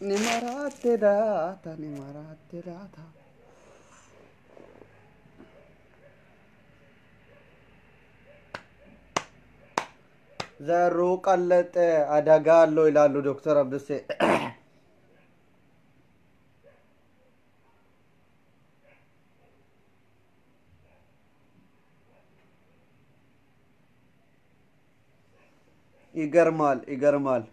Nimarate data, nimarate data. Zarru qallate adagallo ilalu Dr. Abduse. Igarmal.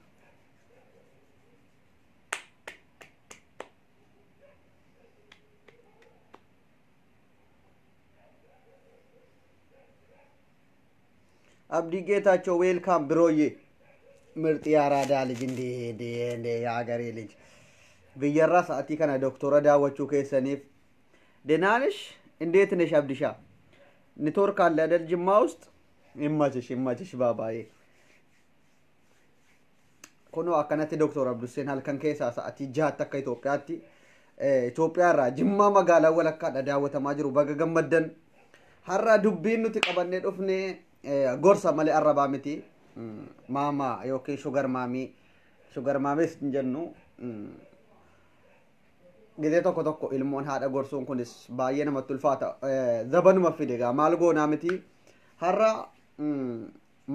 Abdi ጌታቸው ዌልካም ብሮዬ ምርጥ ያራዳ ልጅ እንደ ያገሬ ልጅ በየራ ሰዓቲ ከና ዶክተር ዳወቹ ከሰኒፍ ደናንሽ እንዴት ነሽ አብዲሻ ኔትወርክ አለ አይደል ጅማ ውስጥ ይማችሽ ባባዬ ኮኖ አከናቲ ዶክተር አብዱሴን halkan keessa ሰዓቲ ጃት akka ኢትዮጵያቲ ኢትዮጵያ ራ ጅማ መጋላ ወለካ ዳወተማ ጅሩ baga gammaddan har'a dubbiin nuti qabannee dhufne gorsa malee arrabaa miti mama yookiin sugar maamis jennu gidee tokko ilmoon haadha gorsuun kunis baay'ee namatti ulfaata zabanuma fide gaa maal goonaa miti har'a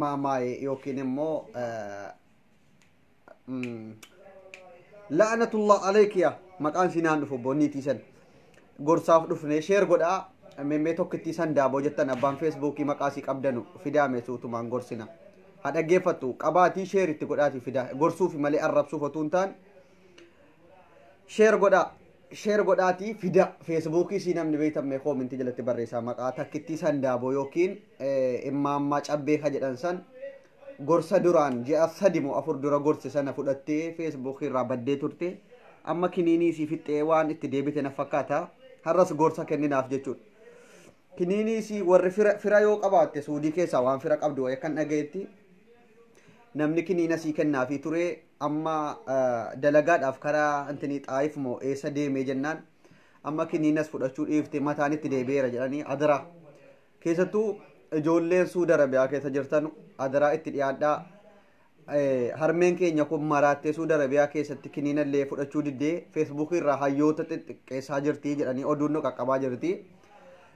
mama yookiin immoo la'anatullah alaykiya maqaan sinaan dhufu bonniitii san gorsaaf dhufne sheer godhaa meme tokkitti san daabo jettan abbaan feesbuukii maqaasii qabdanu fidaame suutumaan gorsina hada geeffatu qabaatii sheeritti godhaati fida gorsuuf malee arrabsuuf otuun taan sheer godhaati fida feesbuukii si namni beekamne koominti jalatti barreessaa maqaa takkitti san daabo yookiin immaammaa cabbee ka jedhan san gorsa duraan ji'a 3 moo 4 dura gorsi sana fudhattee feesbuukii irraa baddee turte amma kiniinii si fixxee waan itti deebite na fakkaata har'as gorsa kenninaaf jechuudha kinini si warri fira yoo qabaatte suudii keessa waan fira qabdu kan dhageetti namni kinina si kennaa fi ture amma dalagaadhaaf karaa antini xaayif moo eessa deemee jennaan amma kininas fudhachuu dhiifte mataan itti deebi'eera jedhanii adara keessattuu ijoolleen Suudi Arabiyaa keessa jirtan adara itti dhiyaadhaa harmeen keenya kun maraattee Suudi Arabiyaa keessatti kininallee fudhachuu diddee feesbuukii irraa hayyoota xixiqqeessaa jirti jedhanii oduun nu qaqqabaa jirti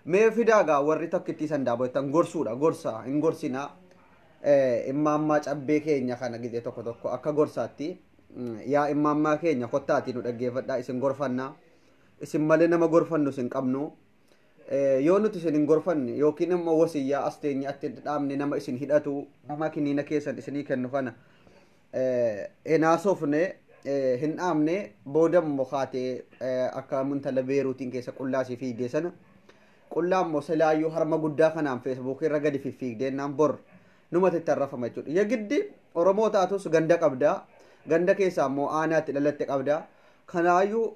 mee fidaga warri tokkitti san daabatan gorsuudha gorsa hin gorsina immaammaa cabbee keenya kana gidee tokko akka gorsaatti yaa immaammaa keenya kottaati nu dhaggeeffadhaa isin gorfanna isin malee nama gorfannu isin qabnu yoo nuti isin hin gorfanne yookiin immoo wasiyyaa asteenya atti dhaamne nama isin hidhatu nama kiniina keessan isinii kennu kana enaasofne hin dhaamne boodammo kaatee akka muntala beeruutiin keessa qullaasii fiigdee sana qullaan moselaayyuu harma guddaa kanaan feesbuuk irra gadi fiffiigdeennaan bor numatti tarrafama jechuudha yagiddi oromoo taatus ganda qabdaa ganda keessaa immoo aanaatti dhalatte qabdaa kanaayyuu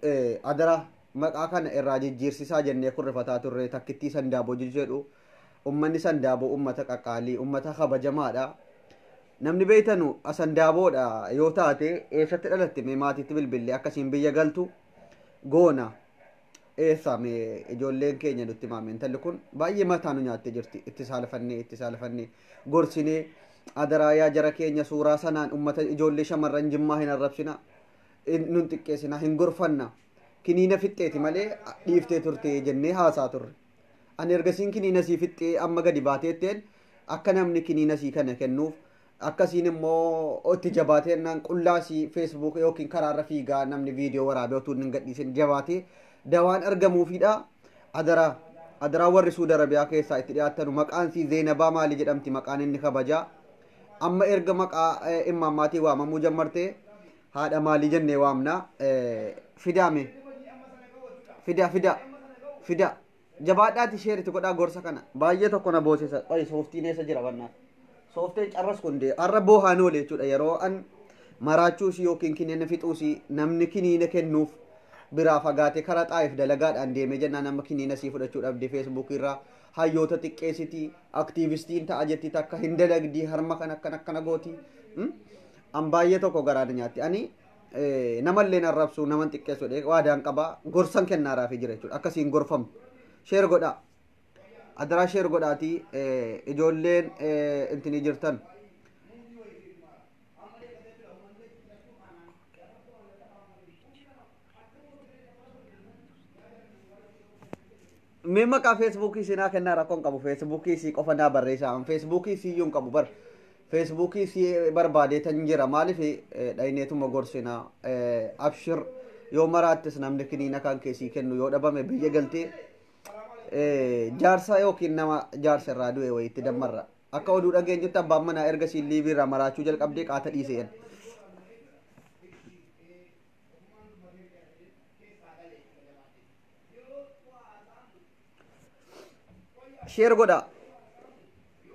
adara maqaa kana irraa jijjiirsisaa jennee kurrifataa turre takkittii sandaaboo jedhu ummanni sandaaboo ummata qaqqaalii ummata kabajamaadha namni beeytanu asandaaboodha yoo taate eessatti dhalatte mee maatiitti bilbillee akkasiin biyya galtu goona eessame ijoolleen keenya nutti maameen talli kun baay'ee mataa nu nyaatte jirti itti saalfannee gorsinee adaraa yaa jara keenya suuraa sanaan ummata ijoollee shamarran jimmaa hin arrabsina nun xiqqeessina hin gorfanna kiniina fixxeeti malee dhiiftee turte jennee haasaa turre ani ergasiin kiniina sii fixxee amma gadi baateetteen akka namni kiniina sii kana kennuuf akkasiin immoo itti jabaateennaan qullaasii feesbuuk yookiin karaarra fiigaa namni viidiyoo waraabee otuu hin gadhiisin jabaatee dawaan argamuufidha adaraa warri Suudi Arabiyaa keessaa itti dhiyaattanu maqaan sii Zeenabaa maali jedhamti maqaan inni kabajaa amma erga maqaa imaammaatii waamamuu jammartee haadha maalii jennee waamna fidaame fida jabaadhaati sheeritti godhaa gorsa kana baay'ee tokko na boosisa qoy sooftiin eessa jira bannaa soofteen carras kundee har'a boohaan oole jechuudha yeroo an maraachuusi yookiin kiniina fixuusi namni kiniina kennuuf biraa fagaate karaa xaayif dalagaadhaan deemee jennaan amma kiniina sii fudhachuu dhabde feesbuuk irraa hayyoota xiqqeessitii aktiivistiin ta'a jetti takka hin dalagdii harma kan akkana gooti an baay'ee tokko garaadha nyaatti ani namallee arrabsu naman xiqqeessu dhe waadaan qaba gorsan kennaaraaf jira jechuudha akkasiin gorfamu sheer godhaa adaraa sheer godhaati ijoolleen intini jirtan mee maqaa feesbuukii sinaa kennaa rakkoon qabu feesbuukii si qofa naa barreessaa feesbuukii si iyyuu hin qabu bar feesbuukii si barbaadeetan jira maaliif dhayneetuma gorsinaa abshir yoo maraattis namni kiniina kan keessii kennu yoo dhabame biyya galtee jaarsa yookiin nama jaarsa irraa du'e wayitti dammarra akka oduu dhageenyutti abbaan manaa erga siin liibii irraa maraachuu jalqabdee qaata dhiiseen sheer godha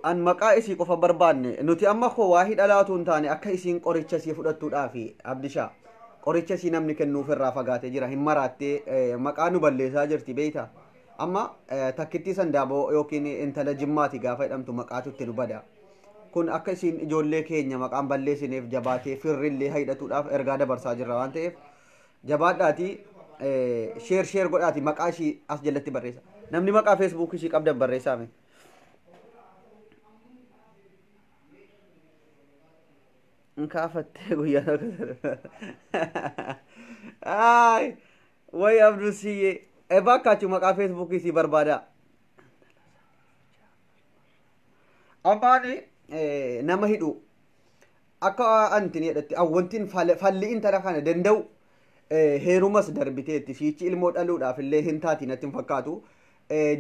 an maqaa isii qofa barbaanne nuti amma koo waa hidhalaatu hin taane akka isiin qoricha isii fudhattuudhaafi abdishaa qoricha isii namni kennuuf irraa fagaatee jira hin maraattee maqaa nu balleessaa jirti beeyta amma takkittii sandaaboo yookiin intala jimmaati gaafa jedhamtu maqaatutti nu bada kun akka isiin ijoollee keenya maqaan balleessineef jabaatee firrillee hidhatuudhaaf ergaa dabarsaa jirra waan ta'eef jabaadhaati sheer godhaati maqaa ishii as jalatti barreessa namni maqaa feesbuukii ishii qabdan barreessaame nkaafattee guyyaa ay way abduu siyyee bakkaachu maqaa feesbuukii ishii barbaada ammaani nama hidhu akka antin jedhatti awwantiin falli intala kana danda'u heerumas darbiteetti siichi ilmoo dhaluudhaaf illee hin taati natti hin fakkaatu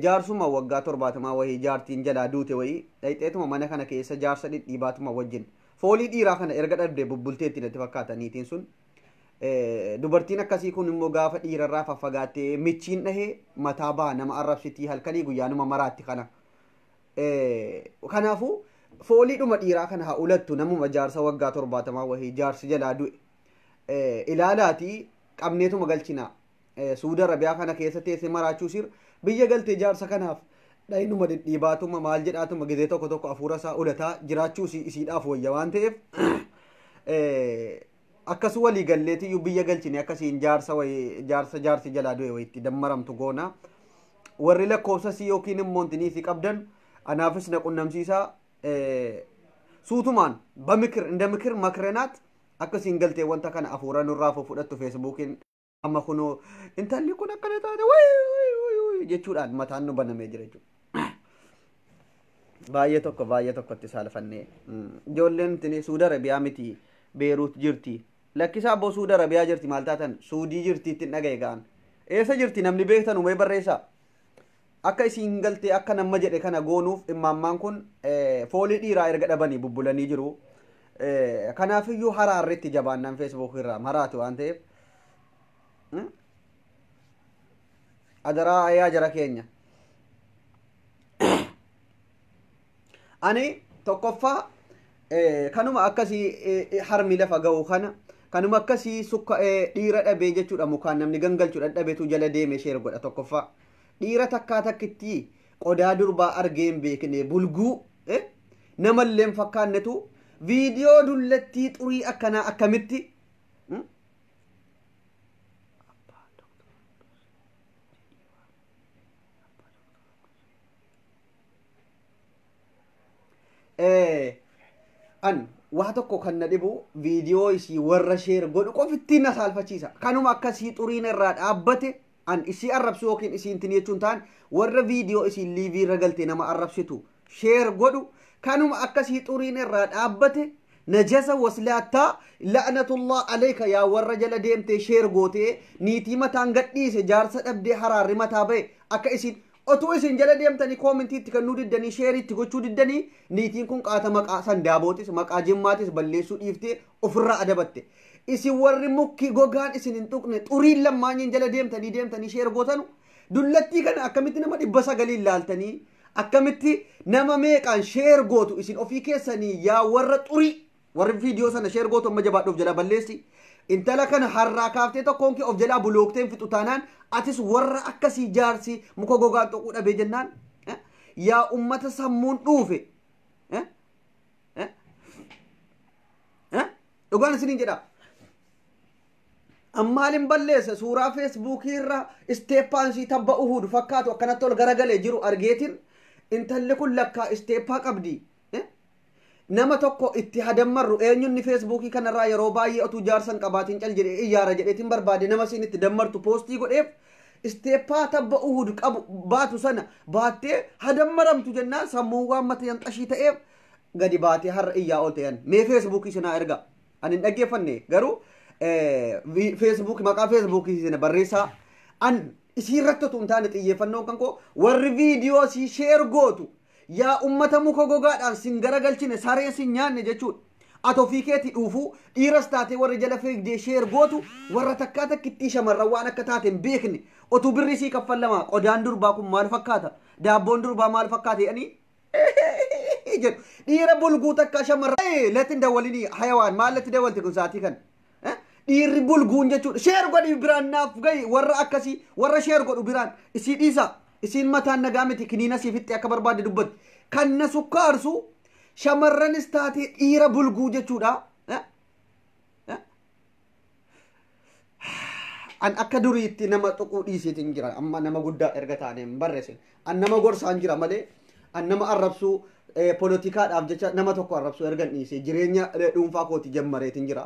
jaarsuma waggaa 70 wayii jaartiin jalaa duute wayii dhayxeetuma mana kana keessa jaarsa dhidhiibaatuma wajjin foolii dhiiraa kana erga dhabdee bubbulteetti natti fakkaata niitiin sun dubartiin akkasii kun immoo gaafa dhiirarraa faffagaattee michiin dhahee mataa baha nama arrabsitii halkanii guyyaanuma maraatti kana kanaafuu fooliidhuma dhiiraa kana haa ulattu namuma jaarsa waggaa 70 wayii jaarsi jalaa du'e ilaalaatii qabneetuma galchina suuda arabiyaa kana keessa teesse maraachuu sir biyya galtee jaarsa kanaaf dhaynuma dhidhiibaatuma maal jedhaatuma gizee tokko afuura isaa ulataa jiraachuu isiidhaaf wayya waan ta'eef akkas walii galleetiyyuu biyya galchine akkasiin jaarsi jalaa du'e wayitti dammaramtu goona warri lakkoofsasii yookiin immoo intiniisi qabdan anaafis na qunnamsiisaa suutumaan bamikir inda mikir makrenaat akkasiin galtee wanta kana afuura nurraa fudhattu feesbuukiin amma kunoo intalli kun akkana taate way jechuudhaan mataan nu banamee jira jechuudha baay'ee tokkotti saalfannee ijoolleen tini suuda arabiyaa miti beeruut jirti lakkisaa boo suuda arabiyaa jirti maal taatan suudii jirti ittiin dhagaye ga'an eessa jirti namni beektan umee barreessaa akka isiin galtee akka nama jedhe kana goonuuf immaammaan kun foolii dhiiraa erga dhabanii bubbulanii jiru kanaafiyyuu haraarritti jabaannan feesbuuk irraa maraatu waan ta'eef adaraa ayaa jara keenya ani tokkoffaa kanuma akkasii harmi lafa ga'u kanuma akkasii sukka dhiira dhabee jechuudha mukaan namni gangalchuudha dhabeetu jala deeme sheer godha tokkoffaa dhiira takkaa takkitti qodaa durbaa argeen beekne bulguu namalleen fakkaannetu viidiyoo dullattii xurii akkanaa akkamitti an waa tokko kan na dhibu viidiyoo isii warra sheer godhu qofittiin na saalfachiisa kanuma akkasii xuriin irraa dhaabbate an isii arrabsu yookiin isiin tin jechuun ta'an warra viidiyoo isiin liivii irra galtee nama arrabsitu sheer godhu kanuma akkasii xuriin irraa dhaabbate najasa waslaattaa la'natullah alayka yaa warra jala deemtee sheer gootee niitii mataan gadhiise jaarsa dhabdee haraarri mataa ba'e akka isiin otuu isin jala deemtanii koomentiitti kannuu diddanii sheeritti gochuu diddanii niitiin kun qaata maqaa sandaabootis maqaa jimmaatis balleessuu dhiiftee ofirraa adabatte isin warri mukki gogaan isin hin tuqne xuriin lammaanyiin jala deemtanii sheer gootanu dullattii kana akkamitti nama 900 laaltanii akkamitti nama meeqaan sheer gootu isin ofii keessanii yaa warra xurii warri viidiyoo sana sheer gootu amma jabaadhuuf jala balleessi intala kana harraa kaaftee tokkoon kee of jalaa bulookteen fixu taanaan atis warra akkasii jaarsi muka gogaan tuquu dhabee jennaan yaa ummata sammuun dhuufe dhugaan isiniin jedha ammaalin balleessa suuraa feesbuukii irra isteeppaansii tabba uhuud fakkaatu akkanatti ol garagalee jiru argeetin intalli kun lakkaa isteeppaa qabdi nama tokko itti hadammarru eenyunni feesbuukii kanarraa yeroo baay'ee otuu jaarsan qabaatiin cal jedhee iyyaara jedheetiin barbaade nama siin itti dammartu poostii godheef isteeppaa tabba uhud qabu baatu sana baattee hadammaramtu jennaan sammuu waan mata yanxashii ta'eef gadi baatee har'a iyyaa oolteyan mee feesbuukii sinaa erga ani hin dhaggeeffanne garuu feesbuuk maqaa feesbuukii sina barreessaa an isii irratti otoo hin taane xiyyeeffannoon kan koo warri viidiyoo sii sheer gootu yaa ummata muka gogaadhaan sin garagalchine saree sin nyaanne jechuudha atoo fi keetii dhuufuu dhiiras taatee warri jala fiigdee sheer gootu warra takkaa takkittii shamarran waan akka taate hin beekne otuu birri sii kaffallamaa qodaan durbaa kun maal fakkaata daabboon durbaa maal fakkaata jedhanii jedhu dhiira bulguu takkaa shamarran latti dawwalinii hayawaan maal latti dawwalte kun saatii kan dhiirri bulguun jechuudha sheer godhi biraan naaf gahi warra akkasii warra sheer godhu biraan isii dhiisa isiin mataan nagaa miti kiniina sii fixxee akka barbaade dubbatti kan na sukkaarsu shamarranis taatee dhiira bulguu jechuudha an akka duriitti nama tuquu dhiisiitiin jira amma nama guddaa erga taane hin barreessin an nama gorsaan jira malee an nama arrabsuu poolitikaadhaaf jecha nama tokko arrabsuu ergan dhiisee jireenya dhuunfaa kooti jammareetiin jira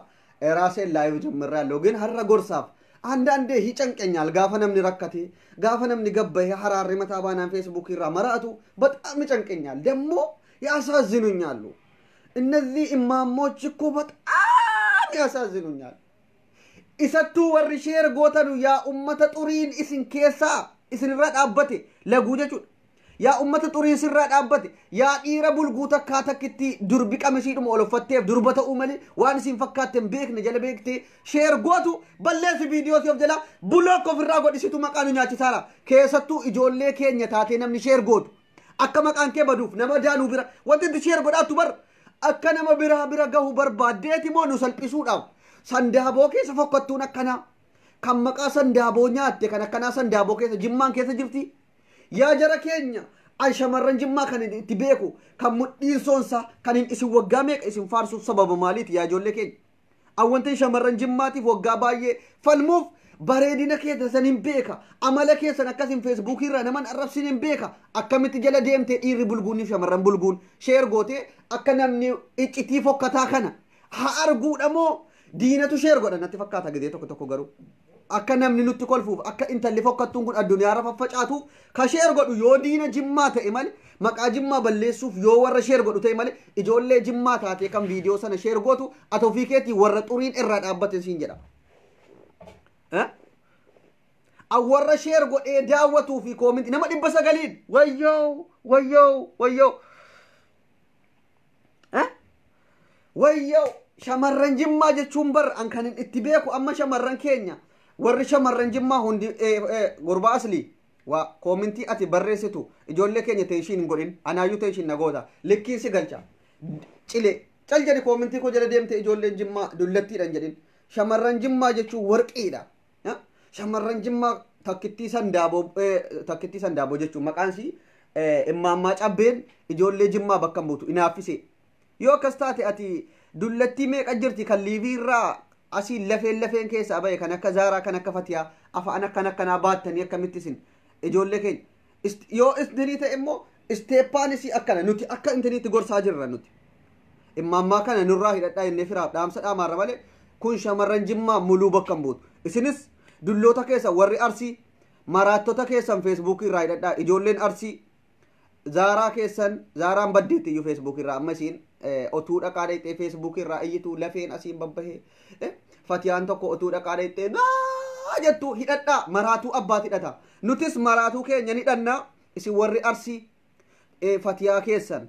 ራሴን ላይቭ ጀምሬያለሁ ግን ሀረ ጎርሳፍ አንዳንዴ ይጨንቀኛል ጋፈ ነምኒ ረከቴ ጋፈ ነምኒ ገበየ ሐራሪ መታባናን ፌስቡክ ይራ መራቱ በጣም ይጨንቀኛል ደግሞ ያሳዝኑኛል እነዚህ ኢማሞች እኮ በጣም ያሳዝኑኛል ኢሰቱ ወር ሼር ጎተኑ ያ ኡመተ ጡሪን ኢስን ኬሳ ኢስን ረዳበቴ ለጉጀቹ yaa ummata xurii sirraa dhaabbate yaa dhiira bulguu takkaa takkitti durbi qamisiidhuma oloffatteef durba ta'uu malee waan isin fakkaatte hin beekne jala beekte sheer gootu balleessi viidiyoo si of jala bulook ofirraa godhisitu maqaan nu nyaachisaara keessattuu ijoollee keenya taatee namni sheer gootu akka maqaan kee baduuf nama daanuu bira wanti itti sheer godhaattu bar akka nama bira gahu barbaaddeeti moo nu salphisuudhaaf sandaaboo keessa fokkattuun akkanaa kan maqaa sandaaboo nyaatte kan akkanaa sandaaboo keessa jimmaan keessa jirti yaa jara keenya ay shamarran jimmaa kan itti beeku kan mudhiin soonsa kan hin isin waggaa meeqa isin faarsuuf sababa maaliiti yaa ijoollee keenya awwantin shamarran jimmaatiif waggaa baay'ee falmuuf bareedina keessa san hin beeka amala keessan akkasin feesbuukii irraa naman arrabsin hin beeka akkamitti jala deemtee dhiirri bulguuniif shamarran bulguun sheer gootee akka namni iccitii fokkataa kana haa arguudha moo diinatu sheer godha natti fakkaata gidee tokko garuu akka namni nutti kolfuuf akka intalli fokkattuun kun addunyaa irra faffacaatuuf ka sheer godhu yoo diina jimmaa ta'e malee maqaa jimmaa balleessuuf yoo warra sheer godhu ta'e malee ijoollee jimmaa taatee kan viidiyoo sana sheer gootu atoo fi keetii warra xuriin irraa dhaabbate siin jedha warra sheer godhee daawwatuu fi koominti nama 900 wayyoo shamarran jimmaa jechuun bar an kan itti beeku amma shamarran keenya warri shamarran jimmaa hundi gurbaa asli wa koomintii ati barreessitu ijoollee keenya teeshiin godhin anaayyuu teeshiin nagoota likkiin si galcha cile cal jedhi koomintii ko jala deemte ijoolleen jimmaa dullattiidhan jedhin shamarran jimmaa jechuun warqiidha shamarran jimmaa takkittii sandaaboo jechuun maqaan si immaammaa cabbeen ijoollee jimmaa bakka buutu inaaffise yoo akkas taate ati dullattii meeqa jirti kan liivii irraa asii lafeen keessa abaye kan akka zaaraa kan akka fatiyaa afaan akkanaa baattanii akkamitti isin ijoollee keenya yoo istinii ta'e immoo isteeppaanis akkana nuti akka intiniitti gorsaa jirra nuti immaammaa kana nurraa hidhadhaa jennee firaaf dhaamsa dhaamaarra malee kun shamarran jimmaa muluu bakka hin buutu isinis dulloota keessa warri arsii maraattota keessan feesbuukii irraa hidhadhaa ijoolleen arsii zaaraa keessan zaaraan baddeetti iyyuu feesbuukii irraa amma isiin otuu dhaqaa dhayxee feesbuukii irraa iyyituu lafeen asiin babbahee fatiyaan tokko otuu dhaqaa dhayxee naa jettu hidhadhaa maraatuu abbaat hidhata nutis maraatuu keenya ni hidhannaa isin warri arsii fatiyaa keessan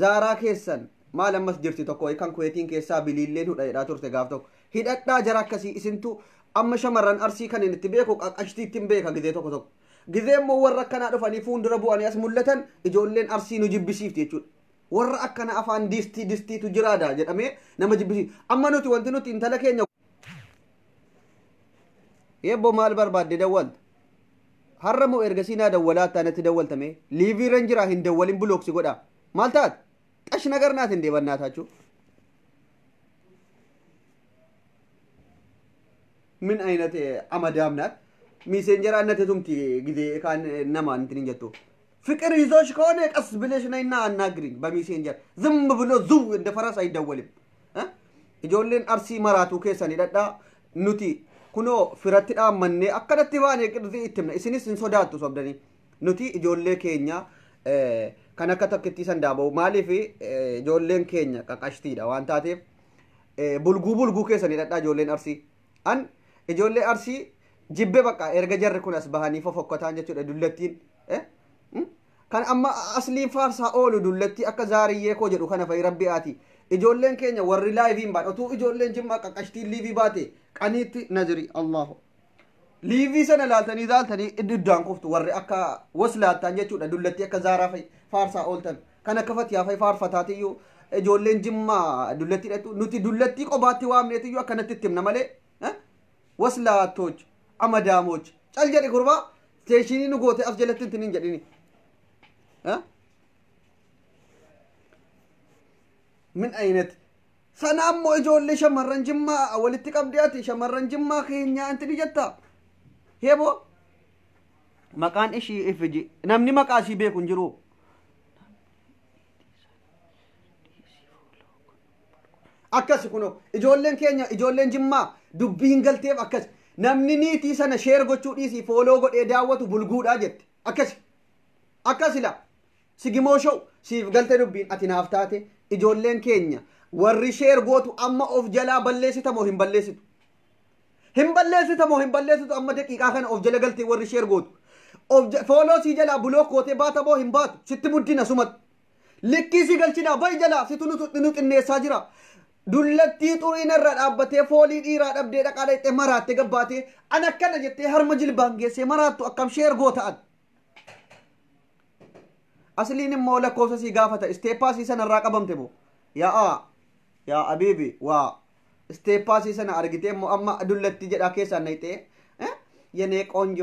zaaraa keessan maal ammas jirti tokko kan kuweetiin keessaa biliilleen hudhaedhaa turte gaaf tokko hidhadhaa jara akkasii isintu amma shamarran arsii kan itti beeku qaqqashtiittiin beeka gizee tokko gizee immoo warra akkanaa dhufanii fuuldura bu'anii as mul'atan ijoolleen arsii nu jibbisiifti jechuudha warra akkana afaan distiitu jiraadha jedhamee nama jibbisiif amma nuti wanti nuti intala keenya yebbo maal barbaadde dawwalta har'a moo ergasii naa dawwalaa taanatti dawwaltame liiviirran jiraa hin dawwalin bulooksi godha maal taat qash nagar naat hin deebannaataa min አይነት አመዳም ናት ሚሴንጀር አነተ ቱምቲ ጊዜ ካን ነማ እንትን ጀቶ ፍቅር ይዞሽ ከሆነ ቀስ ብለሽ ነይና አናግሪኝ በሚሴንጀር ዝም ብሎ ዙው እንደ ፈረስ አይደወልም እጆለን አርሲ መራቱ ከሰን ይደዳ ኑቲ kunoo firatti dhaammanne akkanatti baanee qirri ittimna isinis hin sodaattu sobdanii nuti ijoollee keenya kan akka takkitti sandaaboo maaliif ijoolleen keenya qaqashtiidha waan taateef bulguu keessanii dhadhaa ijoolleen arsii an ijoollee arsii jibbe bakka erga jarri kun as bahanii fofokkotaan jechuudha dullattiin kan amma asliin faarsaa oolu dullattii akka zaariyyee koo jedhu kana fa'i rabbi aati ijoolleen keenya warri laayiviin baate otuu ijoolleen jimmaa qaqashtiin liivii baate qaniitti naziri allahu liivii sana laaltanii iddaan kuftu warri akka waslaattaan jechuudha dullattii akka zaaraa fa'i faarsaa ooltan kan akka fatiyaa fa'i faarfataatiyyuu ijoolleen jimmaa dullattii dhatu nuti dullattii qobaatti waamneetiyyuu akkanatti itti himna malee waslaattoch amadaamoch cal jedhi gurbaa teeshinii nu goote as jalatti intiniin jedhini min aynet sana ammoo ijoollee shamarran jimmaa walitti qabdiyaati shamarran jimmaa keenyaa intini jetta heebo maqaan ishii ifiji namni maqaa ishii beeku hin jiru akkas kuno ijoolleen keenya ijoolleen jimmaa dubbiin galteef akkas namni niitii sana sheer gochuu dhiisii fooloo godhee daawwatu bulguudhaa jette akkasila sigimoo show siif galte dubbiin ati naaf taate ijoolleen keenya warri sheer gootu amma of jalaa balleessita moo hin balleessitu amma daqiiqaa kana of jala galte warri sheer gootu fooloo si jalaa bulook gootee baata moo hin baatu sitti muddina sumat likkii si galchinaa bai jalaa situ nu xinneessaa jira dullattii xuriina irra dhaabbatee foolii dhiiraa dhabdee dhaqaa dhaqxee maraatte gabbaatee an akkana jettee harma jilbaan geessee maraattu akkam sheer goota'an asliin immoo lakkoofsa sii gaafata isteeppaasii sana irraa qabamte moo yaa abiibi waa isteeppaasii sana argitee immoo amma dullattii jedhaa keessaan nayxee የኔ ቆንጆ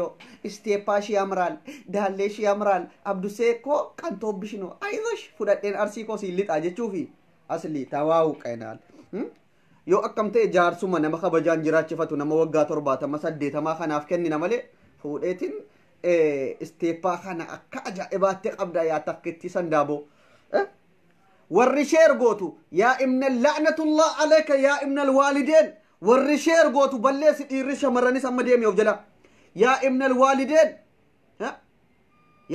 ስቴፓሽ ያምራል ዳሌሽ ያምራል አብዱሴኮ ቀንቶብሽ ነው አይዞሽ ፉዳዴን አርሲኮ ሲልጣ ጀቹፊ አስሊ ተዋውቀናል ዮ አከምቴ ጃርሱማ ነማ ከበጃን ጅራችፈቱ ነማ ወጋ ቶርባተ መሰደተማ ከናፍ ከኒና መሌ ፉዴቲን ስቴፓ ከና አካ አጃኢባቴ ቀብዳ ያተክቲ ሰንዳቦ ወርሼር ጎቱ ያ ኢብነ ለዕነቱላህ አለከ ያ ኢብነ الوالدين ወርሼር ጎቱ በለስ ዲርሽ መረኒስ አመደም ይወጀላ يا ابن الوالدين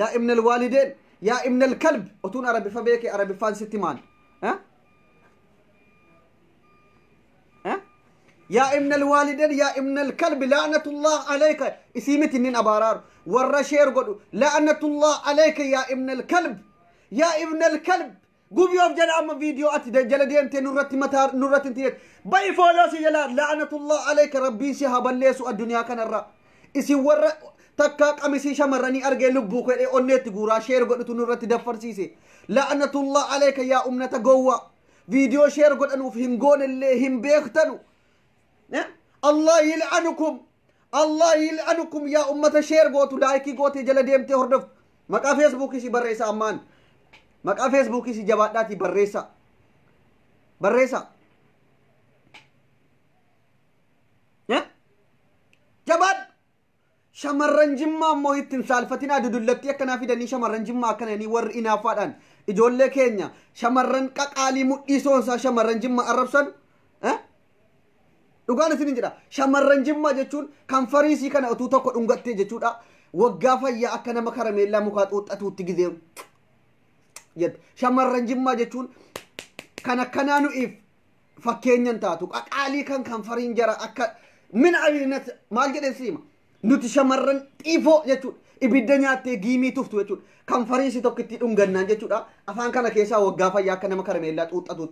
يا ابن الوالدين يا ابن الكلب أتون عربي فبيك عربي فان ستمان يا ابن الوالدين يا ابن الكلب لعنة الله عليك اسمت النين أبارار والرشير قد لعنة الله عليك يا ابن الكلب يا ابن الكلب قوم يوم جل أما فيديو أتدجل ديمتي نورت متار نورت انتيت باي فولوسي جلال لعنة الله عليك ربي سيها بليسو الدنيا كان الرأ isi warra takka qamisii shamarranii argee lubbuu kedhe onneetti guuraa sheer godhatu nurratti daffarsiise la'anatullah alayka yaa umnata gowwa viidiyoo sheer godhanuuf hin goonellee hin beektanu allah yil'anukum yaa ummata sheer gootu laayikii goote jala deemtee hordoftu maqaa feesbuukii si barreessa ammaan maqaa feesbuukii si jabaadhaati barreessa jabaad shamarran jimmaa moo ittiin saalfatinaa dudullatti akkanaa fidanii shamarran jimmaa akkananii warri inaafaadhaan ijoollee keenya shamarran qaqaalii mudhiisoonsaa shamarran jimmaa arrabsan dhugaan isin jedha shamarran jimmaa jechuun kan fariisii kana utuu tokko dhungattee jechuudha waggaa fayyaa akka nama karameellaa mukaa xuuxxatuutti gizee jedha shamarran jimmaa jechuun kan akkanaa nu'iif fakkeenyan taatu qaqaalii kan fariin jara akka min abiinat maal jedhen siima nuti shamarran xiifoo jechuudha ibidda nyaattee giimii tuftu jechuudha kan fariisi tokko itti dhungannaan jechuudha afaan kana keessaa waggaa fayyaa akka nama karameellaa xuuxxatu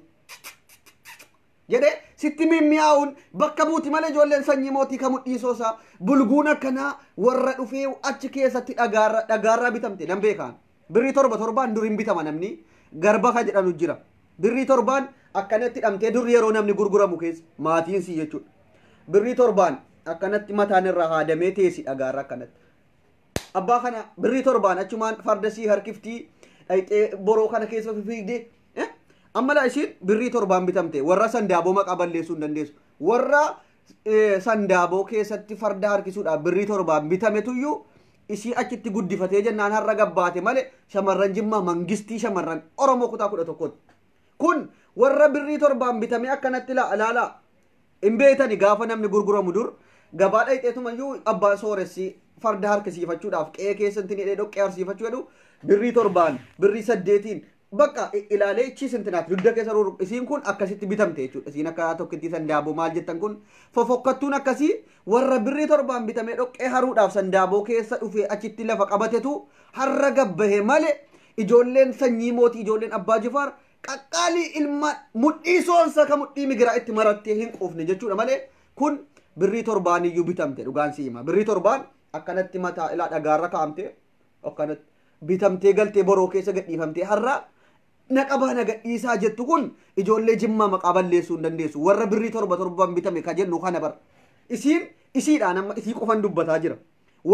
jedhee sitti mimmiyaa'uun bakka buuti malee ijoolleen sanyii mootii ka mudhiisoosaa bulguun akkanaa warra dhufee achi keessatti dhagaarraa bitamte nan beekaan birrii torbaan dur hin bitama namni garba ka jedhanu jira birrii torbaan akkanatti hidhamtee dur yeroo namni gurguramu keessa maatiin si jechuudha birrii torbaan akkanatti mataan irraa haadamee teessi dhagaarra akkanatti abbaa kana birrii torbaan achumaan fardasii harkiftii dhayxee boroo kana keessa fiigdee ammalaa isiin birrii torbaan bitamte warra sandaaboo maqaa balleessuu hin dandeessu warra sandaaboo keessatti farda harkisuudhaaf birrii torbaan bitametuyyuu isii achitti guddifatee jennaan har'a gabbaate malee shamarran jimmaa mangistii shamarran oromoo kutaa 11 kun warra birrii torbaan bitame akkanatti ilaalaa hin beetani gaafa namni gurguramu dur gabaadha ixeetumayyuu abbaan sooressi farda harkisiifachuudhaaf qe'ee keessatti ni dhoqqee harsiifachuu jedhu birrii 7 birrii 8 bakka ilaalee ichis intinaat dudda keessa ruru isiin kun akkasitti bitamte jechuudha isiin akka tokkitti sandaaboo maal jettan kun fofokkattuun akkasii warra birrii 7 bitamee dhoqqee haruudhaaf sandaaboo keessa dhufee achitti lafa qabatetu harra gabbahe malee ijoolleen sanyii mootii ijoolleen abbaa jifaar qaqqaalii ilma mudhii soonsa ka mudhii migiraa itti marattee hin quufne jechuudha malee kun birrii 7 iyyuu bitamte dhugaan siima birrii 7 akkanatti mataa ilaa dhagaarra kaa'amte akkanatti bitamtee galtee boroo keessa gadhiifamtee har'a naqabaa nagadhiisaa jettu kun ijoollee jimmaa maqaa balleessuu hin dandeessu warra birrii 7 bitame ka jennu kana bar isiidhaan amma isii qofan dubbataa jira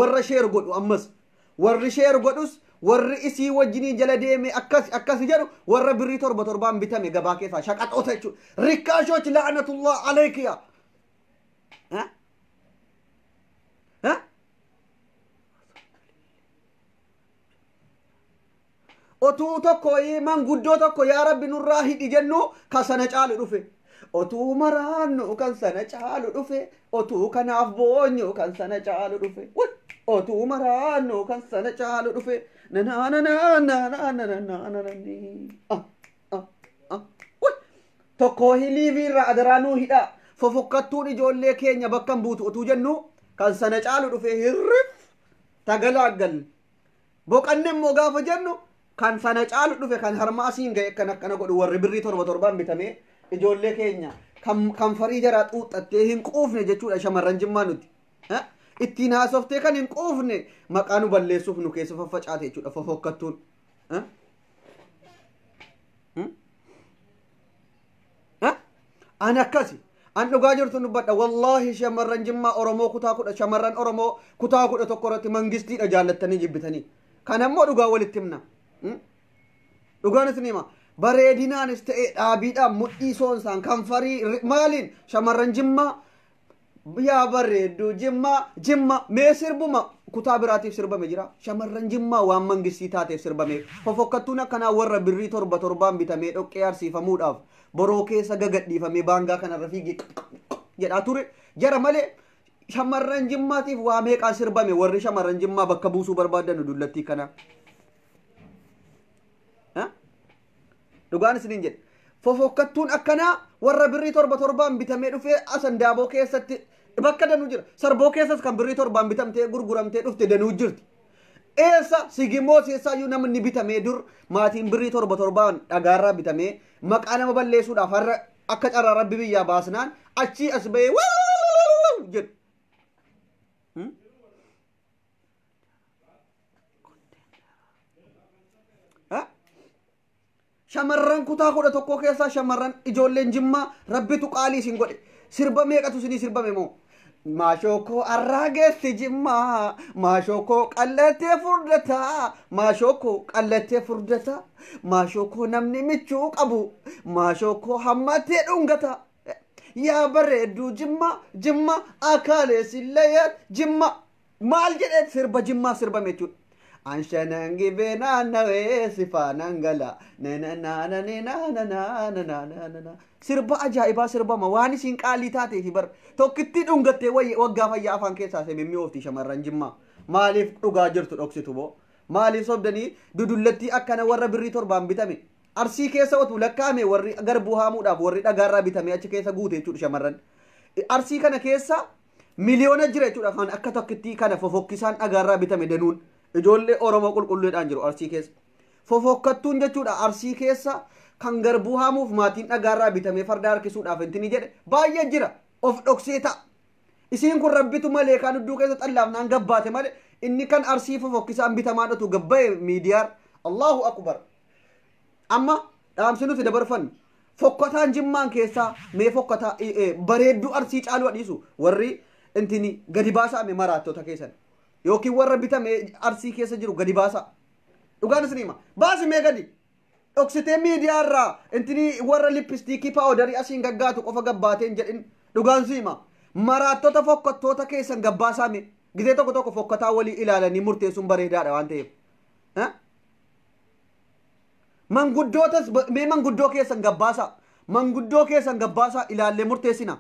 warra sheer godhu ammas warri sheer godhus warri isii wajjinii jala deeme akkas jedhu warra birrii 7 bitame gabaa keessaa shaqaxoota jechuudha rikkaashooch la'anatullah alaykiya otuu tokko manguddoo tokko yaa rabbi nurraa hidhi jennu kan sana caalu dhufe otuu maraannu kan sana caalu dhufe otuu kanaaf boonyu kan sana caalu dhufe otuu maraannu kan sana caalu dhufe tokko hiliiviirra adaraanuu hidha fofokkattuun ijoollee keenya bakkan buutu otuu jennu kan sana caalu dhufe hirrif tagalaagal boqanne immoo gaafa jennu kan sana caalu dhufe kan harmaasiin ga'e kan akkana godhu warri birrii 7 bitame ijoollee keenya kan farii jaraa xuuxattee hin quufne jechuudha shamarran jimmaa nuti ittiin haasoftee kan hin quufne maqaa nu balleessuuf nu keessa faffacaate jechuudha fofokkattuun an akkasi an dhugaa jirtu dubbadha wallaahi shamarran jimmaa oromoo kutaa 10 shamarran oromoo kutaa 11 irratti mangistiidha jaallattanii jibbitanii kan ammoo dhugaa walitti himna dhugaan isin hima bareedinaanis ta'e dhaabiidhaan mudhii soonsaan kan farii maaliin shamarran jimmaa yaa bareeddu jimma mee sirbuma kutaa biraatiif sirbame jira shamarran jimmaa waan mangistii taateef sirbame fofokkattuun akkanaa warra birrii 7 bitamee dhoqqee harsiifamuudhaaf boroo keessa gagadhiifamee baangaa kanarra fiigee jedhaa ture jara malee shamarran jimmaatiif waa meeqaa sirbame warri shamarran jimmaa bakka buusuu barbaadan dullattii kana dhugaan isiniin jedhe fofokkattuun akkanaa warra birrii 7 bitamee dhufee sandaaboo keessatti bakka danuu jira sarboo keessas kan birrii 7 bitamtee gurguramtee dhufte danuu jirti eessa sigimoo seessaayyuu namni bitamee dur maatiin birrii 7 dhagaarraa bitamee maqaa nama balleessuudhaaf har'a akka carraa rabbi biyyaa baasnaan achii as bahee jedhu shamarran kutaa 11 keessaa shamarran ijoolleen jimmaa rabbitu qaalii isin godhe sirba meeqatu isinii sirbame moo maashokoo arraageessi jimmaa maashokoo qallatee furdataa maashokoo qallatee furdataa maashokoo namni michuu qabu maashokoo hammatee dhungata yaa bareeddu jimma akaalee sillayaat jimma maal jedhee sirba jimmaa sirbame jechuudha anshanangi benanawe sifanangala nananana sirba ajaa'ibaa sirbama waan isin qaalii taatee fi bar tokkitti dhungattee waggaa fayyaa afaan keessaa seemee oofti shamarran jimmaa maaliif dhugaa jirtu dhoksitu boo maaliif sobdanii dudullattii akkana warra birrii 7 bitame arsii keessa otu lakkaame warri garbuu haamuudhaaf warri dhagaarraa bitame achi keessa guute jechuudha shamarran arsii kana keessa miliyoona jira jechuudha kan akka tokkitti kana fofokkisaan dhagaarraa bitame danuun ijoollee oromoo qulqulluudhaan jiru arsii keessa fofokkattuun jechuudha arsii keessa kan garbuu haamuuf maatiin dhagaarraa bitamee farda harkisuudhaaf intini jedhe baay'ee jira of dhoksee ta'a isiin kun rabbitu malee kan hudduu keessa xallaafnaan gabbaate malee inni kan arsii fofokkisaan bitamaa dhatu gabbaye miidiyaar allahu akbar amma dhaamsi nuti dabarfannu fokkataan jimmaan keessaa mee fokkataa bareedduu arsii caaluu adhiisu warri intini gadi baasaame maraattota keessan yookiin warra bitame arsii keessa jiru gadi baasa dhugaan isin hima baasi mee gadi dhoksitee miidiyaarraa intini warra lippistiikii paawudarii asiin gaggaatu qofa gabbaateen jedhin dhugaan isin hima maraattota fokkattoota keessan gabbaasaame gisee tokko fokkataa walii ilaalanii murteessuun bareedaadha waan ta'eef manguddootas mee manguddoo keessan gabbaasa ilaallee murteessina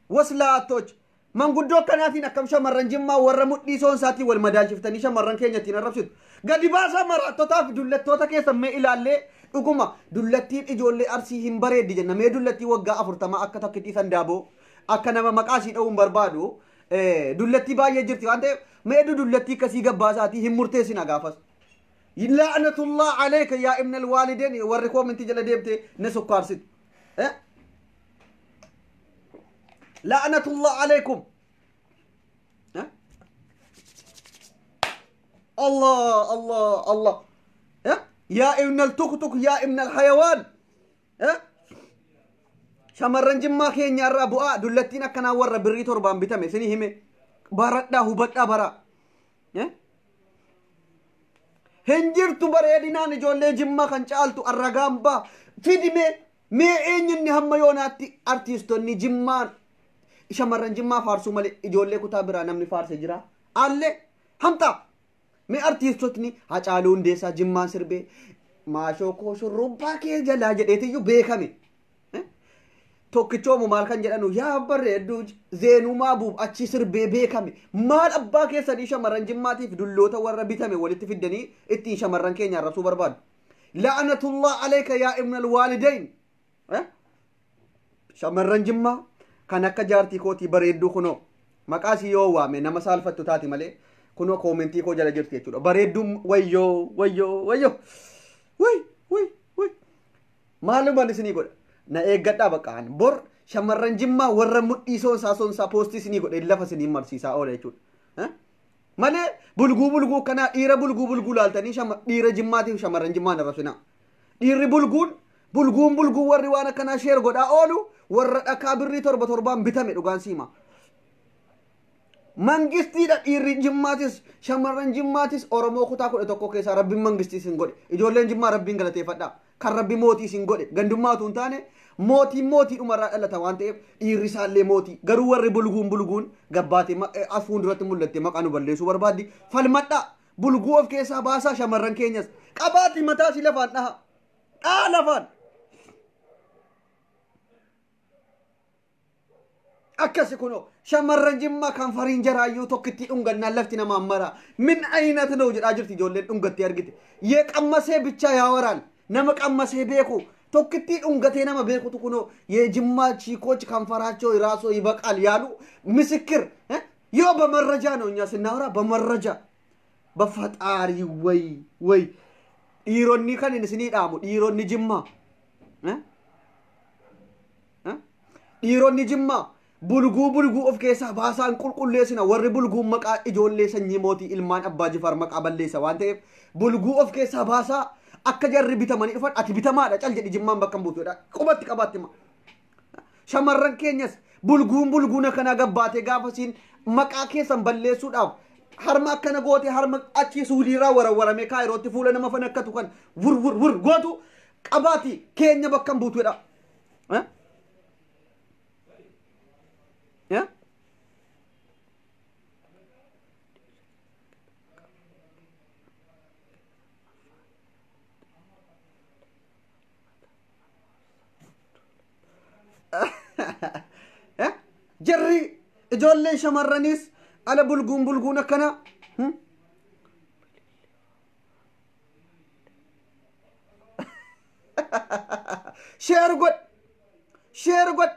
waslaattoch من قدو كناتين أكم شمرن جمّا ورمت ليسون ساتي والمدال شفتني شمرن كينيا تين الربسط قد باسا مرة تطاف دولت توتا كيسا مي إلى اللي أقوما دولتين إجول لي أرسيهم بريد جنة مي دولتي وقع أفرتما أكا تكتي سندابو أكا نما مقاسين أو بربادو دولتي باية جرتي وانت مي دولتي كسي قباساتي هم مرتسين أقافس لعنة الله عليك يا ابن الوالدين ورقوا من تجل ديبتي نسو كارسد لعنة الله عليكم الله الله الله يا ابن التكتك يا ابن الحيوان شمرن جما كين يا ربوا دلتينا كنا ور بري تربان بتمه سني هم باردا هبدا برا هنجرت بريدنا نجول جما كان چالتو الرغامبا فيدمه مي اينني هم يوناتي ارتيستوني جمان شمرن جما فارسو مال اجولي كتابرا نمني فارس جرا alle hamta me artistotni hacaaluu ndeessa jimmaan sirbe maashoo koo shurrubbaa kee jalaa jedheetiyyuu beekame tokkichoomu maal kan jedhanu yaa bareedduu zeenumaa buuf achi sirbee beekame maal abbaa keessanii shamarran jimmaatiif dulloota warra bitame walitti fiddanii ittiin shamarran keenya arrabsuu barbaadu la'anatullah alayka yaa ibnal waalidayn shamarran jimmaa kan akka jaartii kootii bareedduu kunoo maqaasii yoo waame nama saalfattu taati malee kuno commenti ko jala jirti jechuudha bareeddum wayyo way maalumaan isinii godha na eeggadhaa baqaan bor shamarran jimmaa warra mudhiisoon saa poostii isinii godhe lafa isinii marsiisaa oola jechuudha malee bulguu kana dhiira bulguu laaltanii dhiira jimmaatiif shamarran jimmaan arrabsina dhiirri bulguun warri waan akkanaa sheer godhaa oolu warra dhakaa birrii torbaan bitame dhugaan siima mangisti da dhiirri jimmaatis shamarran jimmaatis oromoo kutaa kudha tokko keessa rabbiin mangistii sin godhe ijoolleen jimmaa rabbiin galateeffadha kan rabbi mootii sin godhe gandummaatu hin taane mootii dhumarraa dhalata waan ta'eef dhiirri isaallee mootii garuu warri bulguun gabbaate as fuulduratti mul'atte maqaa nu balleessuu barbaaddi falmadha bulguu of keessaa baasaa shamarran keenyas qabaati mataa si lafaan dhaha lafaan akkasi kuno shamarran jimmaa kan fariin jaraayyuu tokkitti dhungannaan lafti nama ammara min aynat ነው jedhaa jirti ijoolleen dhungatti argite yee qammasee bichaa yaa waraan nama qammasee beeku tokkitti dhungatee nama beekutu kuno yee jimmaa chiikoች ከንፈራቸው ራሱ ይበቃል ያሉ ምስክር yoo በመረጃ ነው እኛ ስናወራ በመረጃ በፈጣሪ ወይ dhiironni kan isinii dhaamu dhiironni jimmaa bulguu of keessaa baasaan qulqulleessina warri bulguu maqaa ijoollee sanyii mootii ilmaan abbaa jifar maqaa balleessa waan ta'eef bulguu of keessaa baasaa akka jarri bitamanii dhufan ati bitamaadha cal jedhi jimmaan bakka buutuudha qubatti qabaatti shamarran keenyas bulguuna kana gabbaate gaafasiin maqaa keessan balleessuudhaaf harma akkana goote harma achi suuliirraa warawwarame kaayirootti fuula nama fan akkatu kan wur gootu qabaati keenya bakka buutuudha jarri ijoolleen shamarranis ala bulguun akkana sheer god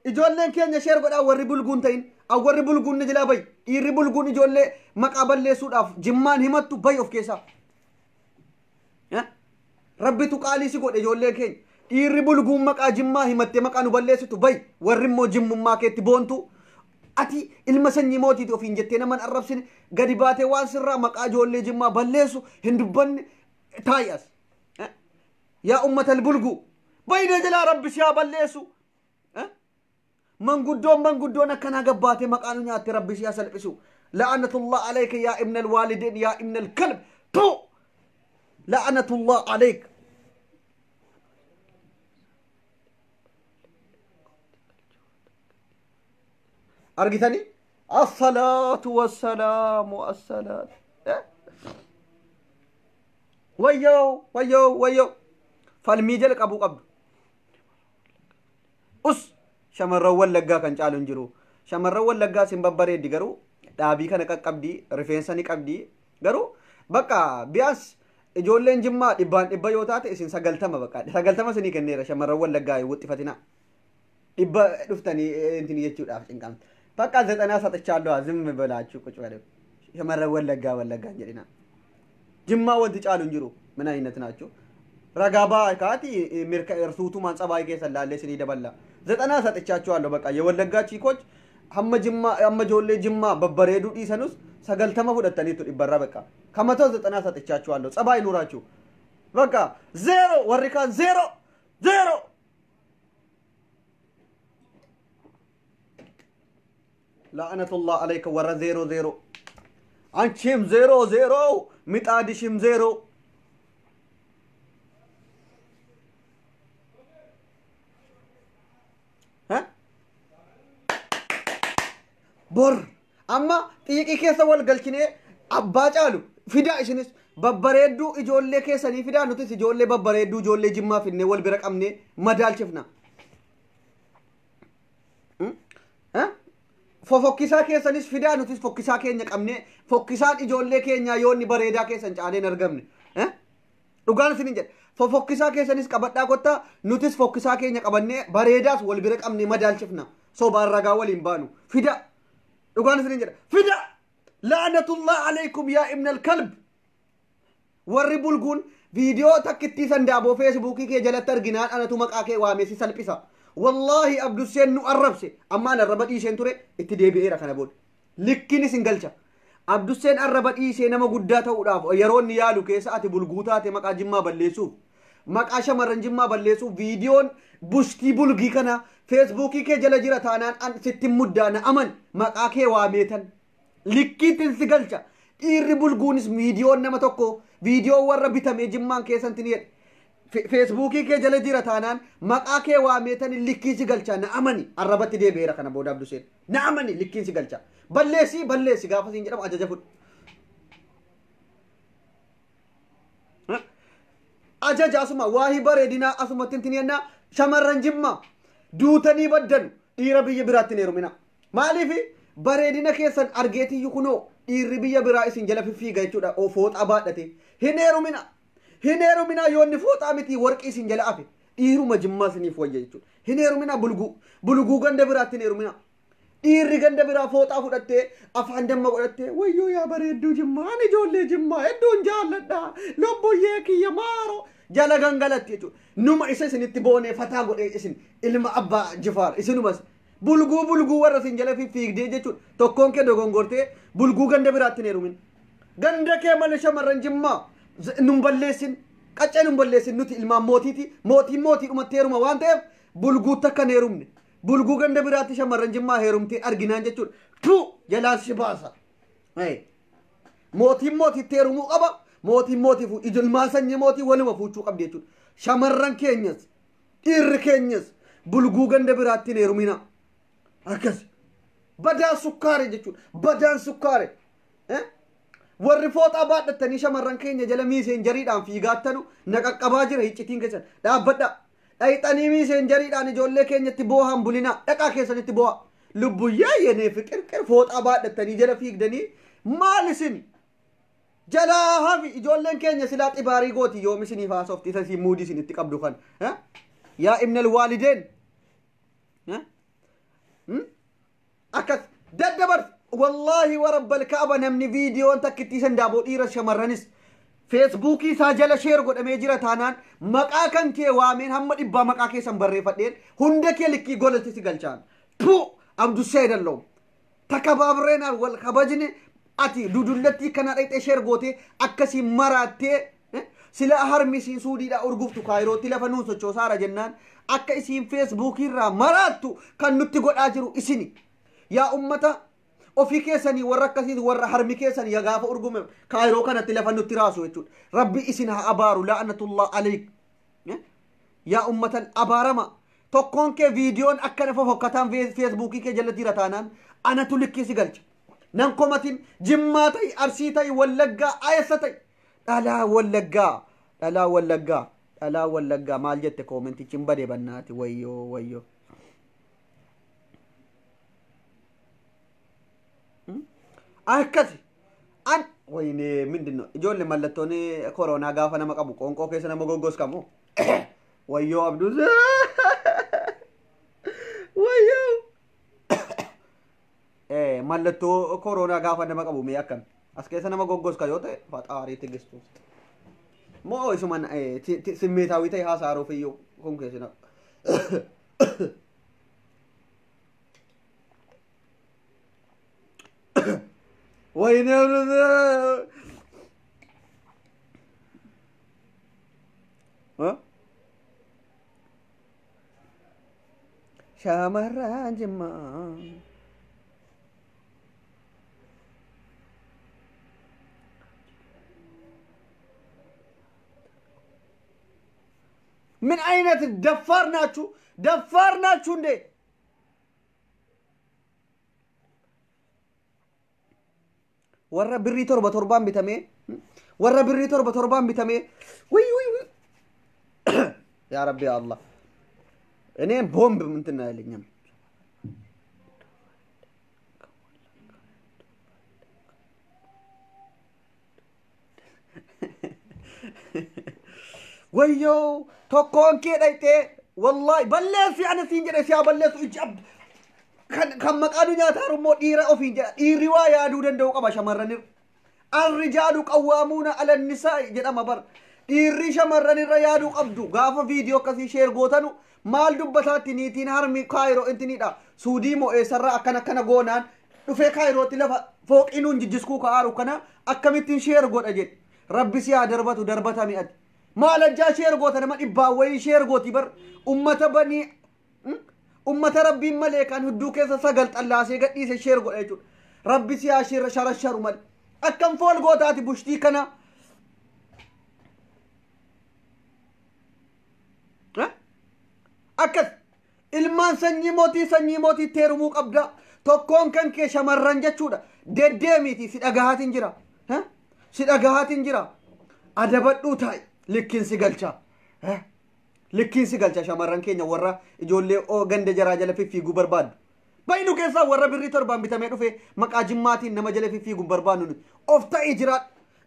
ijoolleen keenya sheer godhaa warri bulguun ta'in warri bulguun ni jilaa bay dhiirri bulguun ijoollee maqaa balleessuudhaaf jimmaan himattu bay of keessaa rabbitu qaalii si godhe ijoolleen keenya dhiirri bulguun maqaa jimmaa himattee maqaa nu balleessitu bay warri immoo jimmummaa keetti boontu ati ilma sanyii mootiiti ofiin jettee naman arrabsine gadi baatee waan sirraa maqaa ijoollee jimmaa balleessu hin dubbanne taayas yaa ummatal bulguu baydee jalaa rabbi si haa balleessu manguddoon akkana gabbaate maqaa nu nyaatte rabbi si haa salphisu la'anatullah alayka yaa ibna alwaalideen yaa ibna alkalb tu la'anatullah alayka أرجتني الصلاة والسلام والسلام ويو فالميجل أبو قبض شمر ولا جا كان جالون جرو shamarran wallaggaa sin babbareeddi garuu dhaabii kana qaqqabdi rifeensa ni qabdi garuu bakka biyaas ijoolleen jimmaa dhibba yoo taate isin 90 bakka 90 sinii kenneera shamarran wallaggaa wuxxifatina dhibba dhuftanii intini jechuudhaaf cinqam bakka 90 saxachaallee azim balaachuu ቁጭ በለው shamarran wallaggaa jedhina jimmaa wanti caalu hin jiru ምን አይነት ናቸው ረጋባ ካቲ ሚርካ እርሱቱ ማንጸባይ ከሰላለ ስኒ ደበላ 90 ሰጥቻቸዋለሁ በቃ የወለጋ ቺኮች ሀመ ጆሌ ጅማ በበሬዱ ዲሰኑስ ሰገልተማ ሁደተኒቱ ይበራ በቃ ከመቶ 90 ሰጥቻቸዋለሁ ጸባይ ኑራችሁ በቃ ዜሮ ወሪካን ዜሮ ላዕነቱላህ አለይከ ወረ ዜሮ አንቺም ዜሮ ሚጣድሽም ዜሮ bor amma xiiqii keessa wal galchine abbaa caalu fida isinis babbareedduu ijoollee keessanii fidaa nutis ijoollee babbareedduu ijoollee jimmaa finne wal bira qabne madaalchifna fofokkisaa keessanis fidaa nutis fokkisaa keenya qabne fokkisaan ijoollee keenya yoonni bareedaa keessan caaleen argamne dhugaan isinin jedhe fofokkisaa keessanis qabadhaa kottaa nutis fokkisaa keenya qabanne bareedaas wal bira qabne madaalchifna sobaan ragaa waliin baanu fida dhugaan isinin jedhe fida la'natullah alaykum yaa ibn al-kalb warri bulguun viidiyoo takkittii sandaaboo feesbuukii kee jalatti arginaan anatu maqaa kee waameesi salphisa wallahi abduseen nu arrabse ammaan arraba dhiiseen ture itti deebi'eera kana booda likkiin isin galcha abduseen arraba dhiisee nama guddaa ta'uudhaaf yeroo inni yaalu keessa ati bulguu taate maqaa jimmaa balleessuuf maqaa shamarran jimmaa balleessuuf viidiyoon bushtii bulgii kana feesbuukii kee jala jira taanaan an sittin muddaana aman maqaa kee waameetan likkiitin si galcha dhiirri bulguunis viidiyoon nama tokko viidiyoo warra bitamee jimmaan keessantin jedhe feesbuukii kee jala jira taanaan maqaa kee waameetan likkiin si galcha na amani arrabatti deebi'eera kana booda abduseen na amani likkiin si galcha balleessi gaafa siin jedhamu ajaja fudhu ajaja asuma waahi bareedinaa asuma tintiniyannaa shamarran jimmaa duutanii baddan dhiira biyya biraatti hin heerumina maaliif bareedina keessan argeetiyyu kunoo dhiirri biyya biraa isin jala fiffiiga jechuudha fooxaa baadhate hin heerumina yoonni fooxaa miti warqii isin jala afe dhiiruma jimmaa isiniif wayya jechuudha hin heerumina bulguu ganda biraatti hin heerumina dhiirri ganda biraa fooxaa fudhattee afaan damma godhattee wayyoo yaa bareedduu jimmaa ani ijoollee jimmaa hedduun jaalladha lobboyyee kiyya maaro jala gangalatti jechuudha numa isa isinitti boonee fataa godhee isin ilma abbaa jifaar isinumas bulguu warra isin jala fiffiigdee jechuudha tokkoon kee dogongortee bulguu ganda biraatti hin heerumin ganda kee malee shamarran jimmaa nun balleessin qaccee nun balleessin nuti ilmaan mootiiti mootiidhumatti heeruma waan ta'eef bulguu takka hin heerumne bulguu ganda biraatti shamarran jimmaa heerumtee arginaan jechuudha tu jalaan si baasa mootiitti heerumuu qaba mootii ilmaan sanyii mootii waluma fuuchuu qabdi jechuudha shamarran keenyas dhiirri keenyas bulguu ganda biraatti hin heerumina akkas badaan sukkaare jechuudha badaan sukkaare warri fooxaa baadhattanii shamarran keenya jala miiseen jariidhaan fiigaattanu naqaqqabaa jira hiccitiin keessan dhaabbadha dhayxanii miiseen jariidhaan ijoollee keenyatti boohan bulina dhaqaa keessanitti booha lubbuyyaa yenee fiqirqir fooxaa baadhattanii jala fiigdanii maal isin jalaa hafi ijoolleen keenya silaa xibaarii gooti yoom isiniif haasofti isa siin muudii isinitti qabdu kan yaa ibnal waalideen akkas daddabarsi wallahi warabbal ka'aba namni viidiyoon takkitti sandaaboo dhiira shamarranis feesbuukii isaa jala sheer godhamee jira taanaan maqaa kan kee waameen hamma dhibbaa maqaa keessan barreeffadheen hunda kee likkii golatti si galchaan tu abdusee dalloo takabaabreenaan wal kabajne ati dudullattii kana dhayxee sheer gootee akkasii maraattee sila harmi isiin suudiidhaa urguftu kaayirootti lafa nuun sochoosaara jennaan akka isiin feesbuukii irraa maraattu kan nutti godhaa jiru isini yaa ummata ofii keessanii warra akkasii warra harmi keessanii gaafa urgume kaayiroo kanatti lafa nutti raasu jechuudha rabbi isin haa abaaru la'natullah alayk yaa ummatan abaarama tokkoon kee viidiyoon akkana fofokkataan feesbuukii kee jala jira taanaan anatu likkii si galcha nan komatin jimmaa ta'i arsii ta'i wallaggaa ayessa ta'i dhalaa wallaggaa maal jette koomentichi hin badee bannaati wayyoo akkasi an wayne mindinno ijoollee mallattoon koronaa gaafa nama qabu qoonqoo keessa nama goggos kamu wayyo abdus wayyo mallattoo koronaa gaafa nama qabu mee akkam as keessa nama goggos ka yoo ta'e faxaarii tigistu moo isuman simmeetaawii ta'e haasaaruuf iyyuu kun keessina wayne shamarran jimmaa من أين دفرنا شو ورا بري تربان بتمي ورا بري تربان بتمي وي يا ربي يا الله أنا بومب من تنالي نعم ويو تكون كده إنتي والله بلّس في أنا سينجر إسيا بلّس إجاب كم مكانو ناتارو مو إيرا أو فينجر إيروايا دودن دوك أبا شمرنير الرجال قوامون على النساء جدا مبر إيري شمرنير ريادو أبدو غافا فيديو كسي شير غوتانو مال دبساتي نيتين هرمي كايرو انتني دا سودي مو إسرا أكنا غونان دفع كايرو تلفا فوق إنون جسكو كارو كنا أكمتين شير غوت أجد ربي سيا دربتا مئات ما لجا شير غوت أنا ما إباوي شير غوتي بر أمة بني أمة ربي ملك أن هدوك سجلت الله سيجت إيش شير غوت أجود ربي سيا شير شر مال أكم فول غوتاتي بوشتي كنا أكد ilmaan sanyii mootii teerumuu qabda tokkoon kan kee shamarran jechuudha deddeemiti si dhagahaatiin jira adabadhuu ta'i likkiinsi galcha shamarran keenya warra ijoollee ganda jaraa jala fiffiiguu barbaadu baynu keessaa warra birrii torbaan bitamee dhufe maqaa jimmaatiin nama jala fiffiiguu barbaadu of ta'ii jira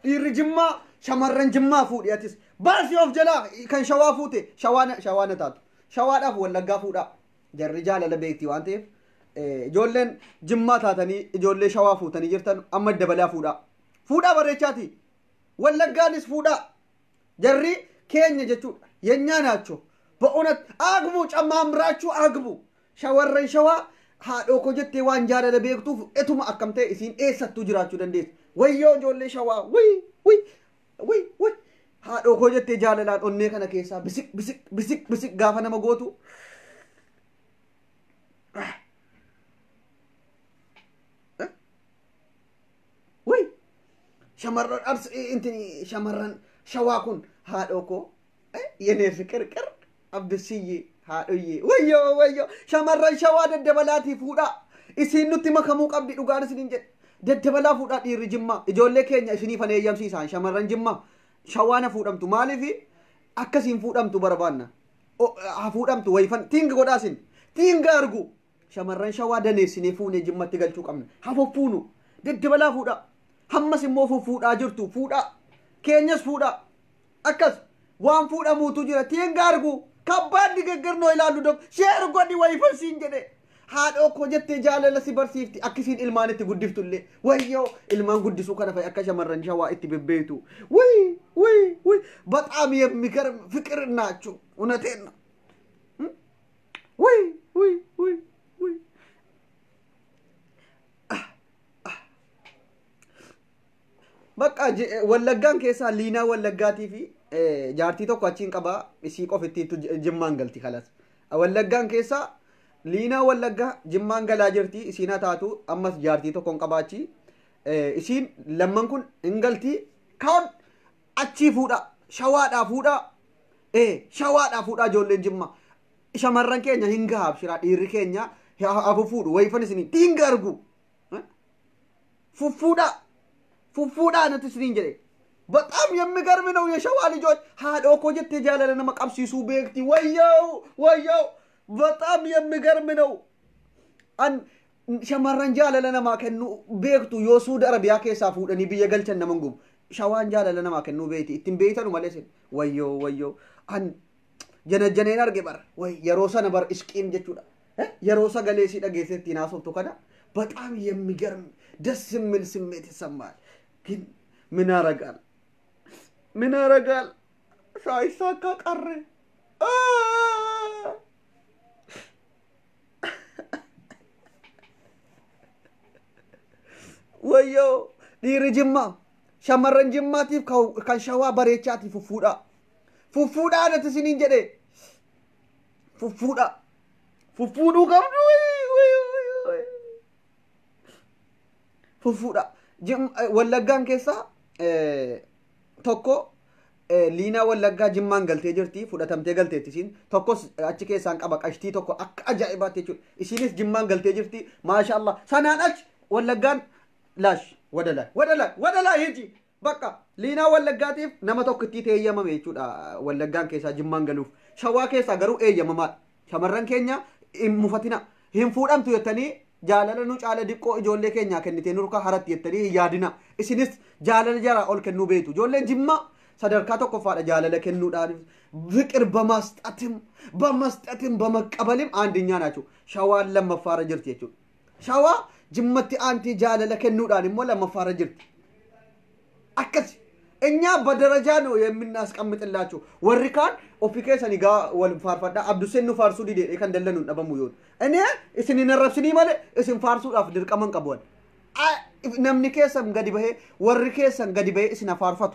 dhiirri jimmaa shamarran jimmaa fuudhi atis baasii of jalaa kan shawaa fuute shawaana taatu shawaadhaaf wallaggaa fuudha jarri jaalala beektii waan ta'eef ijoolleen jimmaa taatanii ijoollee shawaa fuutanii jirtan amma dabalaa fuudha bareechaati wallaggaanis fuudha jarri keenya jechuudha yenyaa naachoo ba'uunat agbu cammaamraachuu agbu shawarran shawaa haadhoo ko jettee waan jaalala beektuuf etuma akkam ta'e isiin eessattuu jiraachuu dandeessa wayyoo ijoollee shawaa way haadhoo ko jettee jaalalaan onnee kana keessaa bisik gaafa nama gootu way shamarran ars intini shamarran shawaa kun haadhoo ko yenee fiqirqir abdusiyyi haadhoyye wayyo shamarran shawaa daddabalaatii fuudha isiin nutti makamuu qabdi dhugaan isiniin jedhe daddabalaa fuudha dhiirri jimmaa ijoollee keenya isinii faneeyyamsiisaan shamarran jimmaa shawaana fuudhamtu maaliif akkasiin fuudhamtu barbaanna fuudhamtu wayfan tinga godhaasin tinga argu shamarran shawaa daneessinee fuunee jimmatti galchuu qabna hafoffuunu daddabalaa fuudha hammas immoo fuudhaa jirtu fuudha keenyas fuudha akkas waan fuudhamuutu jira tinga argu kabbaaddi geggarnoo ilaalu dok sheer godhi wayfan siin jedhe haadhoo ko jettee jaalala si barsiifti akkisiin ilmaan itti guddiftullee wayyoo ilmaan guddisuu kana fa'i akka shamarran shawaa itti bebbeetu way በጣም የሚገርም ፍቅር ናችሁ እውነቴን ነው ወይ በቃ ወለጋን ኬሳ ሊና ወለጋቲ ፊ ጃርቲ tokko achiin qaba isii qofittiitu jimmaan galti kalas wallaggaan keessa liina wallaggaa jimmaan galaa jirti isiina taatu ammas jaartii tokkoon qabaachi isiin lamman kun hin galti kaan achii fuudha shawaadhaa fuudha ijoolleen jimmaa shamarran keenya hin gahaaf shiraa dhiirri keenya hafu fuudhu wayfan isiniin tinga argu fuffuudha natti isiniin jedhe በጣም የሚገርም ነው የሸዋ ልጆች ሃዶ እኮ ጀት የጃለለ መቀብሲሱ ቤክቲ ወየው በጣም የሚገርም ነው shamarran jaalala namaa kennu beektu yoo Suudi Arabiyaa keessaa fuudhanii biyya galchan naman gubu. Shawaan jaalala namaa kennuu beekti ittiin beeytanu malee sin wayyoo an janajjaneen arge bara way yeroo sana bar isqiin jechuudha yeroo sagalee si dhageesse ittiin haasoftu kana በጣም የሚገርም ደስ የሚል ስሜት ይሰማል። ግን ምን ያረጋል ሳይሳካ ቀረ። ወዮ ዲሪ ጅማ ሸመረን ጅማቲፍ kan shawaa bareechaati fufuudha isiniin jedhe fufuudhuu qabdu fufuudha wallaggaan keessa tokko liinaa wallaggaa jimmaan galtee jirti fudhatamtee galteetti isiin tokkos achi keessaan qaba qashtii tokko akka ajaa'ibaatti jechuudha isiinis jimmaan galtee jirti maashaallah sanaan achi wallaggaan laash wadala hiji bakka liinaa wallaggaatiif nama tokko itti eeyyamame jechuudha wallaggaan keessaa jimmaan galuuf shawaa keessaa garuu eeyyamamaadha shamarran keenya hin mufatina hin fuudhamtu jettanii jaalala nu caala diqqoo ijoollee keenyaa kennitee nurka haratti jettanii hin yaadina isinis jaalala jaraa ol kennuu beektu ijoolleen jimmaa sadarkaa tokkoffaadha jaalala kennuudhaan ፍቅር በመስጠትም በመቀበልም አንደኛ ናቸው ሸዋን ለመፋረ ጅርት የቹ ሸዋ ጅመቲ አንቲ ጃለለ ከኑዳን ሞ ለመፋረ ጅርት አከስ እኛ በደረጃ ነው የምናስቀምጥላችሁ ወሪካን ኦፊኬሰን ጋ ወልፋርፋዳ አብዱሴን ነው ፋርሱ ዲዴ ከንደለኑ ደበሙ ይሁን እኔ እስኒ ነረብስኒ ማለት እስን ፋርሱ ዳፍ ድርቀመን ቀበል ነምኒ ከሰም ገዲ በሄ ወሪኬሰን ገዲ በሄ እስና ፋርፋቱ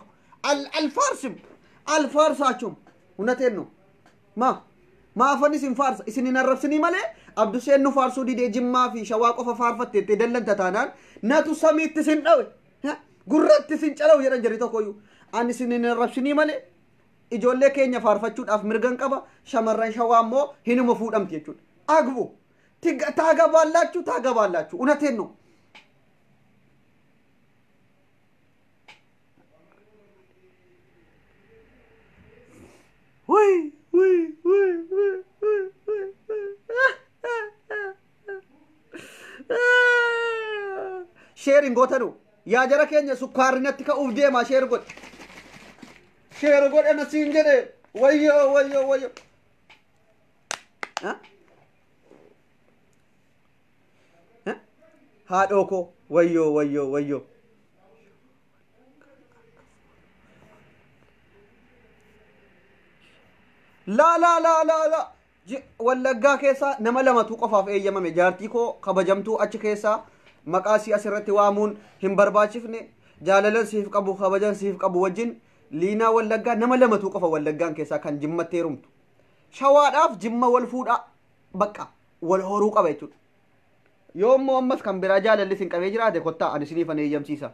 አልፋርሳችሁም እውነቴን ነው ማፈንስ እንፋርስ እስኒ ነረብስኒ ማለት አብዱሴን ነው ፋርሱ ዲዴ ጅማ ፊ ሸዋ ቆፈ ፋርፈት ተደለን ተታናን ነቱ ሰሚት ሲንደው ጉረት ሲንጨለው የረን ጀሪቶ ኮዩ አን እስኒ ነረብስኒ ማለት ijoollee keenya faarfachuudhaaf mirgan qaba shamarran shawaammo hinuma fuudhamti jechuudha agbu taagaballaችሁ እውነቴን ነው ወይ ሼሪንግ ጎተኑ ያጀራ keenya sukkaarinetti ka'uuf deema ሼር ጎድ እነሱ እንጀደ ወዮ ሃዶኮ ወዮ ላ ወለጋ keessa nama lamatu qofaaf eeyyamame jaartii koo kabajamtuu achi keessa maqaasii asirratti waamuun hin barbaachifne jaalalan siif qabu kabajan siif qabu wajjin liinaa wallaggaa nama lamatu qofa wallaggaan keessaa kan jimmattee rumtu shawaadhaaf jimma wal fuudha bakka wal horuu qaba jechuudha yoommoo ammas kan biraa jaalalli sin qabee jiraate kottaa ani isiniif eeyyamsiisa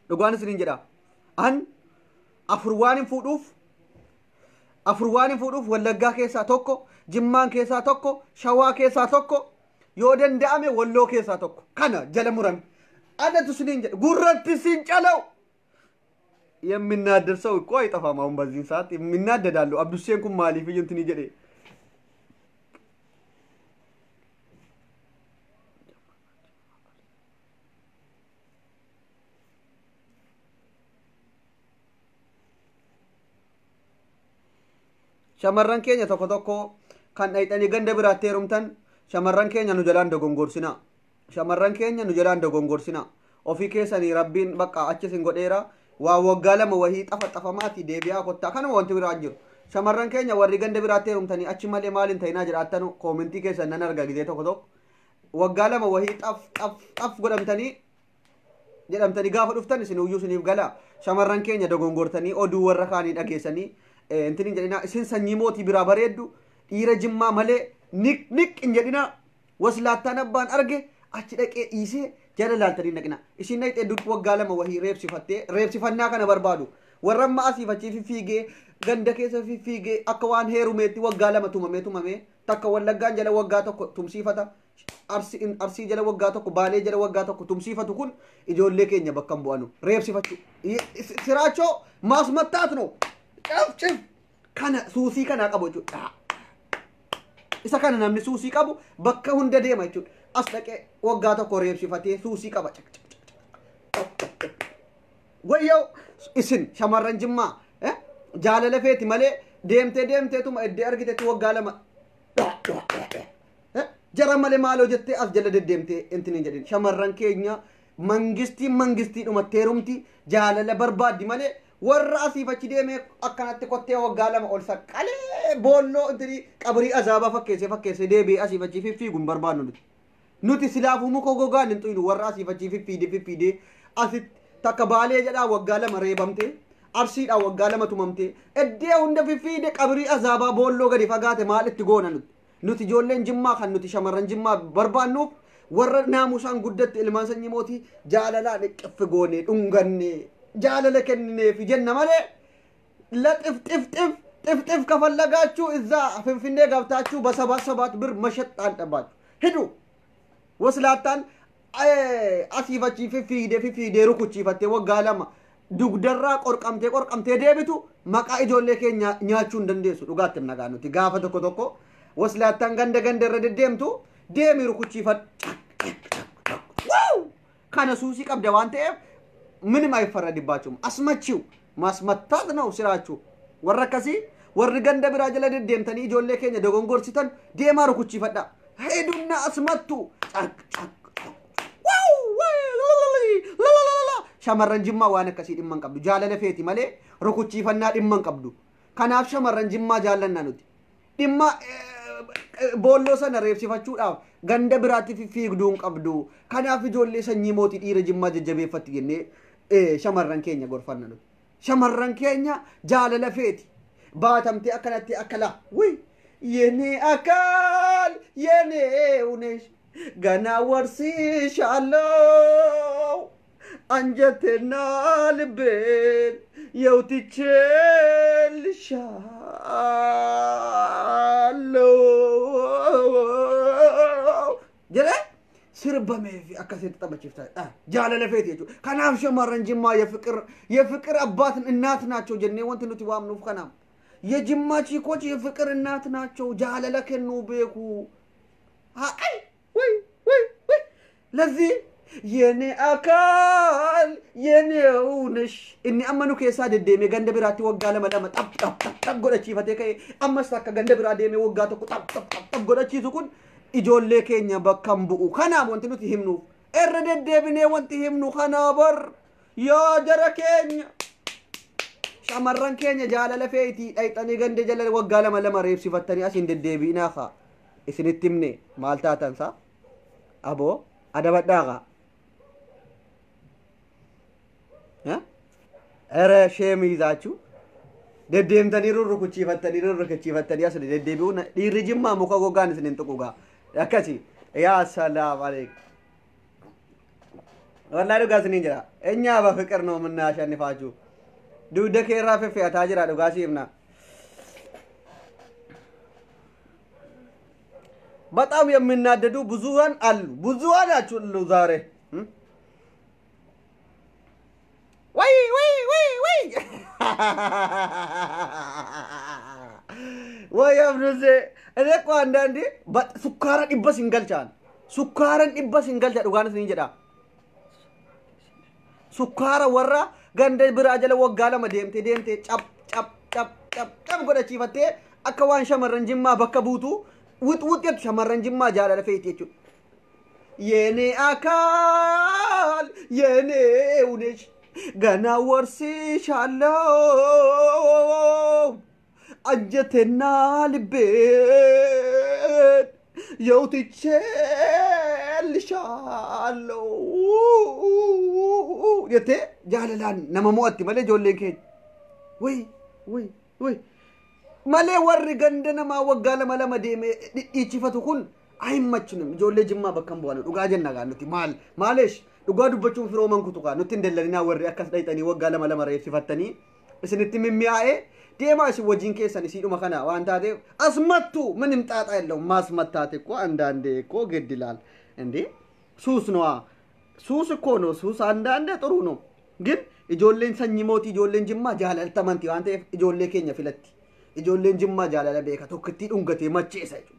dhugaan isiniin jedha an afurwaan hin fuudhuuf wallaggaa keessaa tokko jimmaan keessaa tokko shawaa keessaa tokko yoo danda'ame walloo keessaa tokko kana jala murame አደቱ ስንኝ ጉረት ሲንጨለው የሚናደር ሰው እኮ አይጠፋም አሁን በዚህ ሰዓት የሚናደዳሉ አብዱሴን ኩን ማሊፍ እንትን ይጀደ ሸመረን ኬኛ ተኮ kan dhayxanii ganda biraatti heerumtan shamarran keenya nu jalaan dogongorsinaa shamarran keenya nu jalaan dogongorsinaa ofii keessanii rabbiin bakka achisin godheera waa waggaa lama wahii xafamaati deebi'aa kottaa kanuma wanti biraa jiru shamarran keenya warri ganda biraatti heerumtanii achi malee maaliin ta'inaa jedhaattanu koomentii keessan nan arga gizee tokko waggaa lama wahii xaf godhamtanii jedhamtanii gaafa dhuftan isin uyyuu siniif gala shamarran keenya dogongortanii oduu warra kaanii dhageessanii intinin jedhina isin sanyii mootii biraa bareeddu dhiira jimmaa malee nik in jedhina waslaattaan abbaan arge achi dhaqee dhiisee jala laaltanii dhaqina isin dhaqxee dudhu waggaa lama wahii reebsifannaa kana barbaadu warra amma asiif achii fiigee ganda keessa fiigee akka waan heerumeetti waggaa lama tumamee takka wallaggaan jala waggaa tokko tumsiifata arsii jala waggaa tokko baalee jala waggaa tokko tumsiifatu kun ijoollee keenya bakka hin bu'anu reebsifachuu siraachoo maasmattaat no cif kana suusii kanaa qabu jechuudha isa kana namni suusii qabu bakka hunda deema jechuudha as dhaqee waggaa tokko reebsifatee suusii qaba wayyoo isin shamarran jimmaa jaalala feeti malee deemteetuma iddee argitetti waggaa lama jara malee maaloo jettee as jala deddeemtee intinin jedhin shamarran keenya mangistii dhumatteerumti jaalala barbaaddi malee warra asiif achi deemee akkanatti kottee waggaa lama ol saqqalee boolloo intini qabrii azaabaa fakkeessee deebi'ee asiif achi fiffiiguun barbaannu nuti silaafuu muka gogaan hin xuynu warra asiif achi fiffiidee asitti takka baalee jedhaa waggaa lama reebamtee arsiidhaa waggaa lama tumamtee eddee hunda fiffiide qabrii azaabaa boolloo gadi fagaate maal itti goona nuti ijoolleen jimmaa kan nuti shamarran jimmaa barbaannuuf warra naamusaan guddatti ilmaan sanyii mootii jaalalaan iqqiffe goonee dhungannee jaalala kennineefi jenna malee xif kafallagaachuu izaa finfinnee gabtaachuu basabaat bir mashaxxaan dhabaachuu hidu waslaattaan asiif achii fiffiidee rukuchiifattee waggaa lama dugdarraa qorqamtee deebitu maqaa ijoollee keenya nyaachuu hin dandeessu dhugaatti nagaa nuti gaafa tokko waslaattaan ganda irra deddeemtu deemi rukuchiifadhu kana suusii qabda waan ta'eef ምንም አይፈረድባችሁም አስመቺው ማስመታት ነው ስራችሁ ወረከሲ ወር ገንደ ብራ ጀለ ደደምተኒ ጆሌ ከኛ ደጎንጎርሲተን ዴማሩ ኩቺ ፈዳ ሄዱና አስመቱ ሸመረን ጅማ ዋነ ከሲ ዲመን ቀብዱ ጃለለ ፌቲ ማለ ሩኩቺ ፈና ዲመን ቀብዱ ከናፍ ሸመረን ጅማ ጃለና ኑቲ ዲማ ቦሎ ሰነ ሬብሲፋቹዳፍ ገንደ ብራቲ ፊግዱን ቀብዱ ከናፍ ጆሌ ሰኝ ሞቲ ዲረ ጅማ ጀጀቤፈት ገኔ shamarran keenya gorfanna nuti shamarran keenya jaalala feeti baatamte akkanatti akkala wi yene akal yene unesh gana warsishallo anjatena libben yawtichellishallo jere sirbameef akkasitti taphachiiftaa jaalala feeti jechuudha kanaaf shamarran jimmaa የፍቅር አባት እናት ናቸው ጀኔ ወንት ኑቲ ዋምኑፍ ከናም የጅማ ቺኮች የፍቅር እናት ናቸው ጃለለ ከኑ ቤኩ አይ ወይ ለዚህ የኔ አካል የኔውንሽ እኒ አመኑ ከሳ ደደሜ ገንደ ብራቲ ወጋ ለመለመ ጠብ ጎደቺ ፈቴ ከይ አመስታከ ገንደ ብራ ደሜ ወጋ ተቁ ጠብ ጎደቺ ሱኩን ijoollee keenya bakkan bu'u kanaaf wanti nuti himnu irra deddeebinee wanti himnu kanaabar yaa jara keenya shamarran keenya jaalala feeti dhayxanii gande jala waggaa lama reebsifattanii asiin deddeebiinaa kaa isinitti himne maal taatansa aboo adabadhaaqa ere sheemiizaachuu deddeemtanii rurrukuchiifattanii as deddeebi'u dhiirri jimmaa muka gogaan isinin tuqugaa akkasi yaa salaam alaykum wallahi dhugaa isinin jira እኛ በፍቅር ነው የምናሸንፋችሁ ዱደ ከራ ፈፈታ ጅራ dhugaa ሲምና በጣም የሚናደዱ ብዙዋን ናችሁ ዛሬ ወይ ወይ አብዱዜ እኔ እኮ አንዳንዴ ሱካራን ይበስ እንገልቻን ዱጋንስ እንጀዳ ሱካራ ወራ ገንደ ብራጀለ ወጋለ መደምቴ ጨብ ጎደቺፈቴ አከዋን ሸመረን ጅማ በከቡቱ ውጥ ሸመረን ጅማ ጃለለ ፈይቴቹ የኔ አካል የኔውነሽ ገና ወርስሻለው አንጀቴና ልቤን የውትቼልሻለው የቴ ጃለላን ነመሞት መለ ጆሌን ከ ወይ መለ ወር ገንደነማ ወጋለ መለመዴ ዲቺፈቱ ኩን አይመችንም ጆሌ ጅማ በከም በኋላ ዱጋ ጀና ጋር ኑቲ ማለሽ ዱጋ ዱበቹን ፍሮ መንኩቱ ጋር ኑቲ እንደለና ወር ያከስ ዳይጠኒ ወጋለ መለመረ ሲፈተኒ እስንቲ ሚሚያኤ ዴማሽ ወጂን ከሰኒ ሲዱ መከና ዋንታዴ አስመቱ ምንም ጣጣ የለው ማስመታት እኮ አንዳንዴ እኮ ገድላል እንዴ ሱስ ነው ሱስ እኮ ነው ሱስ አንዳንዴ ጥሩ ነው ግን ኢጆሌን ሰኝ ሞቲ ኢጆሌን ጅማ ጃላል ተመንቲ ዋንተ ኢጆሌ ከኛ ፍለቲ ኢጆሌን ጅማ ጃላል በካ ቶክቲ ዱንገቴ መቼ ሳይጩ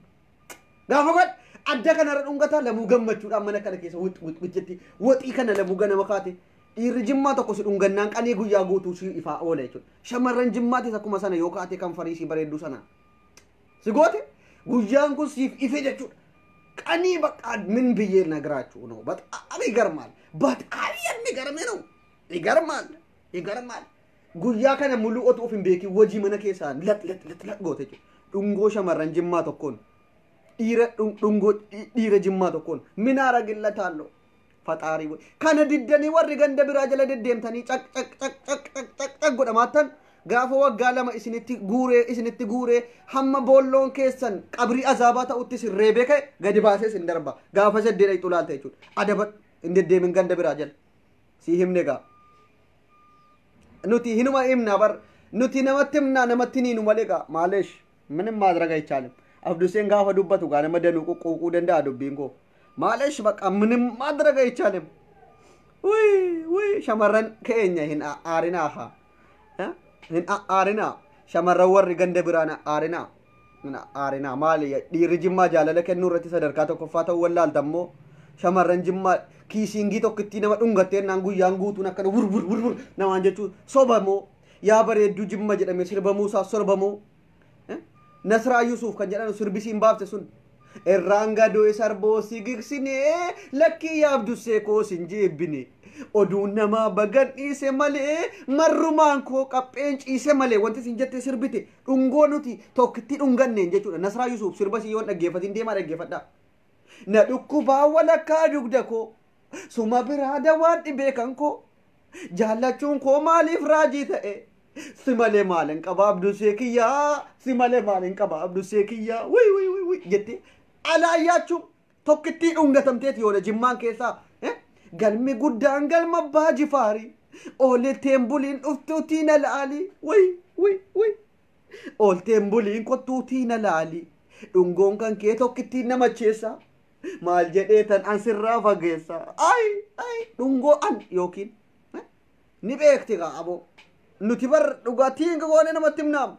gaafa god adda kana dhungata lamu gammachuudhaan mana kana keessa wixjetti waxii kana lamu gana makaate dhiirri jimmaa tokko si dhungannaan qanii guyyaa guutuu si ifaa oola jechuudha shamarran jimmaatis akkuma sana yoo kaate kan fariisii bareedduu sana si goote guyyaan kun siif ife jechuudha qanii bakka min biyyee nagaraachuu ነው በጣም ይገርማል በጣም የሚገርም ነው ይገርማል guyyaa kana mul'atu of hin beekin wajii mana keessaan lat goote jechuudha dhungoo shamarran jimmaa tokkoon dhiira jimmaa tokkoon minaara gillataalloo faxaarii kana diddanii warri ganda biraa jala deddeemtanii caq godhamaattan gaafa waggaa lama isinitti guuree hamma boolloon keessan qabrii azaabaa ta'utti sin reebee ka'e gadi baasee sin darba gaafa saddeedha ixu laalta jechuudha adaba hin deddeemin ganda biraa jala sii himne gaa nuti hinuma himna bar nuti namatti himna namatti niinu malee gaa maaleesh ምንም ማድረግ አይቻልም አብዱሴን ጋፋ ዱበቱ ጋር መደኑ ቁቁቁ ደንዳ ዱቢንጎ ማለሽ በቃ ምንም ማድረግ አይቻልም ወይ ሸመረን ከኛ ይሄን አሪናኻ አሪና ሸመረ ወር ገንደ ብራና አሪና ማለ ዲርጅማ ጃለለ ከኑረቲ ሰደርካ ተቆፋተ ወላል ደሞ ሸመረን ጅማ ኪሲንጊ ቶክቲ ነማ ዱንገቴና ጉያን ጉቱ ነከነ ውር ነማንጀቹ ሶበሞ ያ በሬዱ ጅማ ጀደመ ሲርበሙ ሳሶርበሙ نسرا يوسف كان جانا سربيسين باب تسون الرانغا دو سربو سيغسيني لكي يابدو سيكو سنجيبني oduna ma bagan ise male marruman ko qapench ise male wanti sinjette sirbite dungonuti tokkitti dunganne jechuudha nasra yusuf sirbasi yon dhageeffatin deema dhageeffadha na dhukkuba wala ka dugda ko suma birada wadi bekan ko jaalachuun ko maalif raaji ta'e simale malen qabab du sekiya simale malen qabab du sekiya wi jette ala yachu tokkitti dungatamteet yoona jimmaan keessa galmi guddaan galma baaji faari ole tembuliin uftuutiin alaali wi ol tembuliin kottuutiin alaali dungoon kan kee tokkitti nama cheessa maal jedhee tan ansirraa fageessa ay dungoo an yookiin ni beekti gaa abo nuti bar dhugaatiin goone namatti himnaam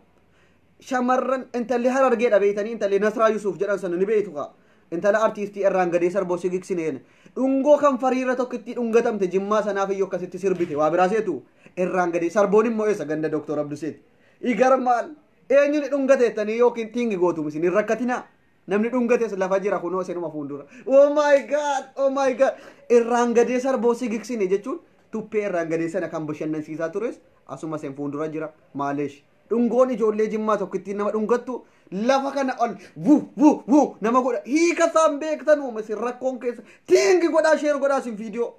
shamarran intalli harargee dhabeetanii intalli nasraa yusuf jedhan sana ni beektu gaa intala artistii irraan gadee sarboo sigiqsineen dhungoo kan fariira tokkitti dhungatamte jimmaa sanaaf iyyoo akkasitti sirbite waa biraaseetu irraan gadee sarboon immoo eessa ganda doktor abduseet igarmaal eenyuni dhungateettanii yookiin tiingi gootum isin hin rakkatinaa namni dhungatees lafa jira kunoo isinuma fuuldura oh my god irraan gadee sarboo sigiqsine jechuun tuppee irraan gadee sana kan bashannansiisaa tures asuma sen fuuldura jira maaleesh dhungoon ijoollee jimmaa tokkitti nama dhungattu lafa kana ol wu nama godha hiika isaan beektanu masin rakkoon keessa tiingi godhaa sheer godhaa sin viidiyoo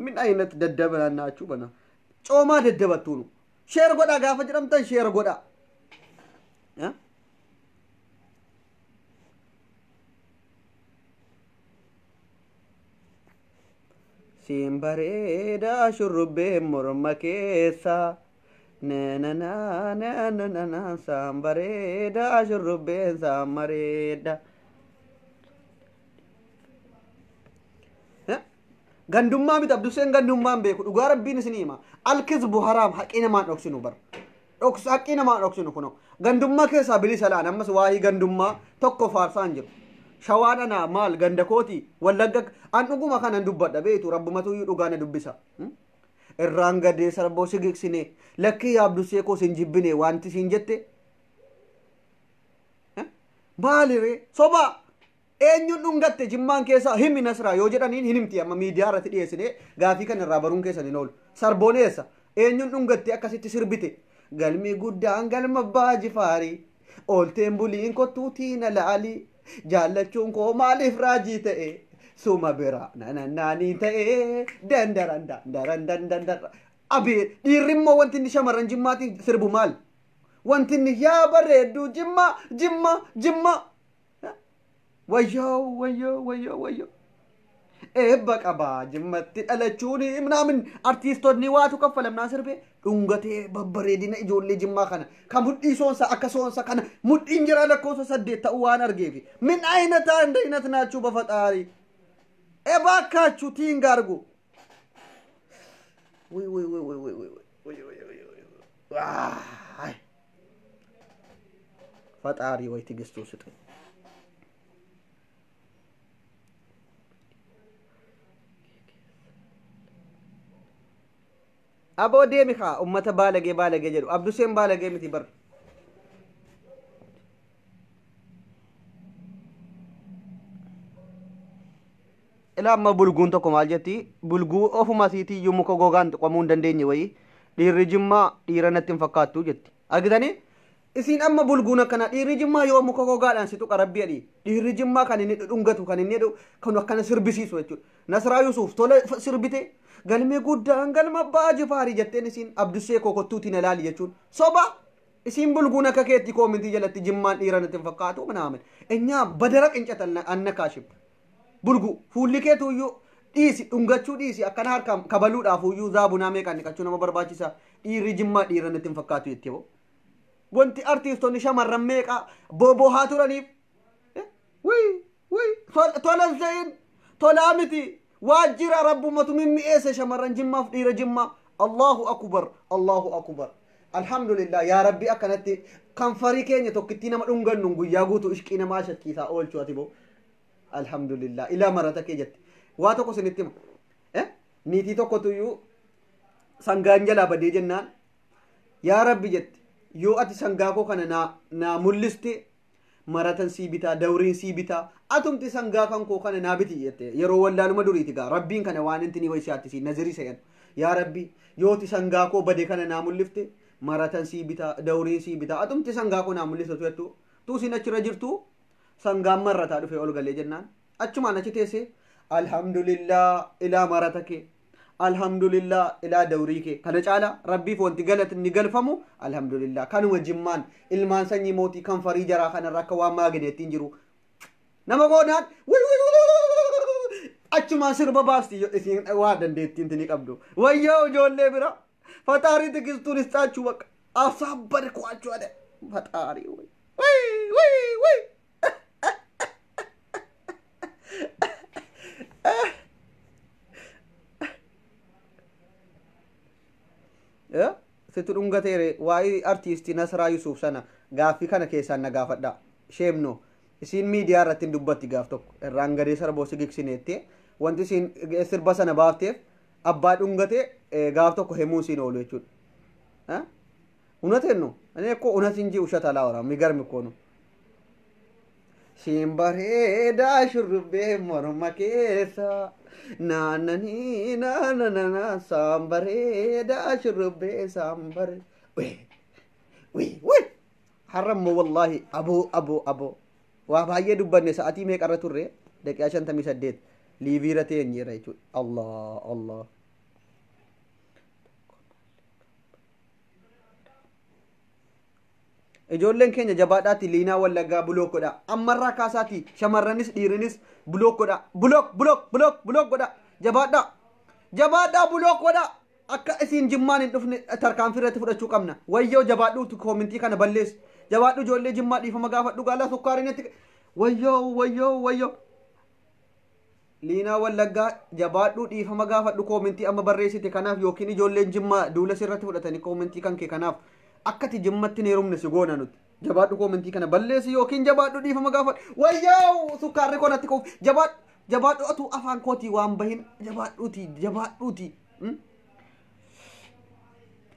min aynat daddabannaachuu bana coomaa daddabattuunu sheer godhaa gaafa jedhamtan sheer godhaa simbareeda shurrubbee morma keessa na sambareeda shurrubbee sammareeda gandummaa miti abduseen gandummaan beeku dhugaa rabbiin isinii hima alkizbu haraam haqii namaan dhoksinu bar haqii namaan dhoksinu kuno gandummaa keessaa bilisa laan ammas waahii gandummaa tokko faarsaan jiru shawaadhana maal ganda kooti wallagga an dhuguma kanan dubbadha beetu rabbumatu iyyuu dhugaana dubbisa irraan gadee sarboo sigiqsine lakkii yaabdusee koo sin jibbine wanti sin jette maalire soba eenyuun dhungatte jimmaan keessa himi nasraa yoo jedhaniin hin himti amma miidiyaa irratti dhiyeessine gaafii kan irraa baruun keessan hin oolu sarboon eessa eenyuun dhungatte akkasitti sirbite galmi guddaan galma baaji faarii oolteen buliin kottuutiin alaalii jaalachuun koo maaliif raajii ta'e suma bira naanii ta'e dandaran abee dhiirrimmoo wanti inni shamarran jimmaatiin sirbu maal wanti inni yaa bareedduu jimma wayyoo eebba qabaa jimmatti dhalachuun ምናምን artiistonni waatu kaffalamnaa sirbe dhungatee babbareedina ijoollee jimmaa kana kan mudhii soonsa akka soonsa kana mudhiin jira lakkoofsa 8 ta'uu waan argeefi min aynata andayinat naachuu bafaxaarii ebaakkaachuu tiingaargu faxaarii wayti gistuu sixe aboo deemi kaa ummata baalagee jedhu abduseen baalagee miti bar ila amma bulguun tokko maal jetti bulguu ofuma siitii iyyuu muka gogaan tuqamuu hin dandeenye wayii dhiirri jimmaa dhiira natti hin fakkaattu jetti argitanii isiin amma bulguun akkana dhiirri jimmaa yoo muka gogaadhaan si tuqa rabbi adii dhiirri jimmaa kan inni dhungatu kan inni kan akkana sirbisiisu jechuudha Nasraa Yusuuf tola sirbite galmee guddaan galma abbaa Jifaarii jetteen isiin Abdusee kokottuutiin ilaali jechuun soba isiin bulguun akka keetti koomintii jalatti jimmaan dhiira natti hin fakkaatu manaamin enyaa badara qincatan anna kaashib bulgu fuulli keetu iyyuu dhiisi dhungachuu dhiisi akkana harkaan kabaluudhaaf iyyuu zaabunaa meeqaan dhiqachuu nama barbaachisa dhiirri jimmaa dhiira natti hin fakkaatu jettee boo wanti artiistoonni shamarran meeqa booboo haa turaniif tolas ta'in tolaa miti waajjira rabbumatu mimmi'eesse shamarran jimmaaf dhiira jimmaa Allahu akbar alhamdulillah yaa rabbi akkanatti kanfarii keenya tokkitti nama dhungannu guyyaa guutuu ishqii namaa shakkiisaa oolchuu ati boo alhamdulillah ila marata ke jette waa tokko sinitti niitii tokkotu iyyuu sangaan jalaa badee jennaan yaa rabbi jette yoo ati sangaa koo kana naa mulliste maratan sii bitaa dawriin sii bitaa atumti sangaa kan koo kana naa biti jette yeroo wallaaluma duriiti gaa rabbiin kana waan inti ni waysaatti sii nazirii sayan yaa rabbi yoo ti sangaa koo badee kana naa mullifte maratan sii bitaa dawriin sii bitaa atumti sangaa koo naa mullistatu jettu tuu sin achirra jirtu sangaan marrataa dhufe ol galee jennaan achumaan achi teesse alhamdulillah ilaa marata kee alhamdulillah ilaa dawrii kee kana caala rabbiif wanti galata ni galfamu alhamdulillah kanuma jimmaan ilmaan sanyii mootii kan farii jaraa kanarra akka waan maagineettiin jiru nama goonaan achumaan sirba baasti isiin waa dandeettiin tini qabdu wayyoo ijoollee bira fataarii tikistuun istaachuu bakka asaabbar ku'achuu ade fataarii way situ dhungateere waa'ee artiistii Nasraa Yusuuf sana gaaffii kana keessaan na gaafadha sheemno isiin miidiyaa irratti hin dubbatti gaaf tokko irraan gadee sarboo sigigsineettee wanti isiin sirba sana baafteef abbaa dhungatee gaaf tokko himuu isiin oolu jechuudha unatenno ani ekko unatin ji ushata laawara migarmi kono Shimbareedaa shurrubbee morma keessa naannanii naannana saambareedaa shurrubbee saambare harrammoo wallaahi aboo waa baay'ee dubbanne sa'atii meeqarra turre daqiiqaa 58 liiviira teenyeera jechuudha Allah ijoolleen keenya jabaadhaatti liinaa wallaggaa bulookodha ammarraa kaasaati shamarranis dhiirinis bulookodha bulookodha jabaadhaa bulookodha akka isiin jimmaan hin dhufne tarkaanfii irratti fudhachuu qabna wayyoo jabaadhuutu koomintii kana balleessi jabaadhu ijoollee jimmaa dhiifama gaafadhu gaalaa sukkaarinetti wayyoo liinaa wallaggaa jabaadhuu dhiifama gaafadhu koomintii amma barreessite kanaaf yookiin ijoolleen jimmaa duula sirratti fudhatanii koomintii kan kee kanaaf akkati jimmatti neerumne si goona nuti jabaadhu koomintii kana balleessi yookiin jabaadhu dhiifama gaafadhu wayyoo sukkaarri konatti qof jabaadhu atu afaan kootii waan bahin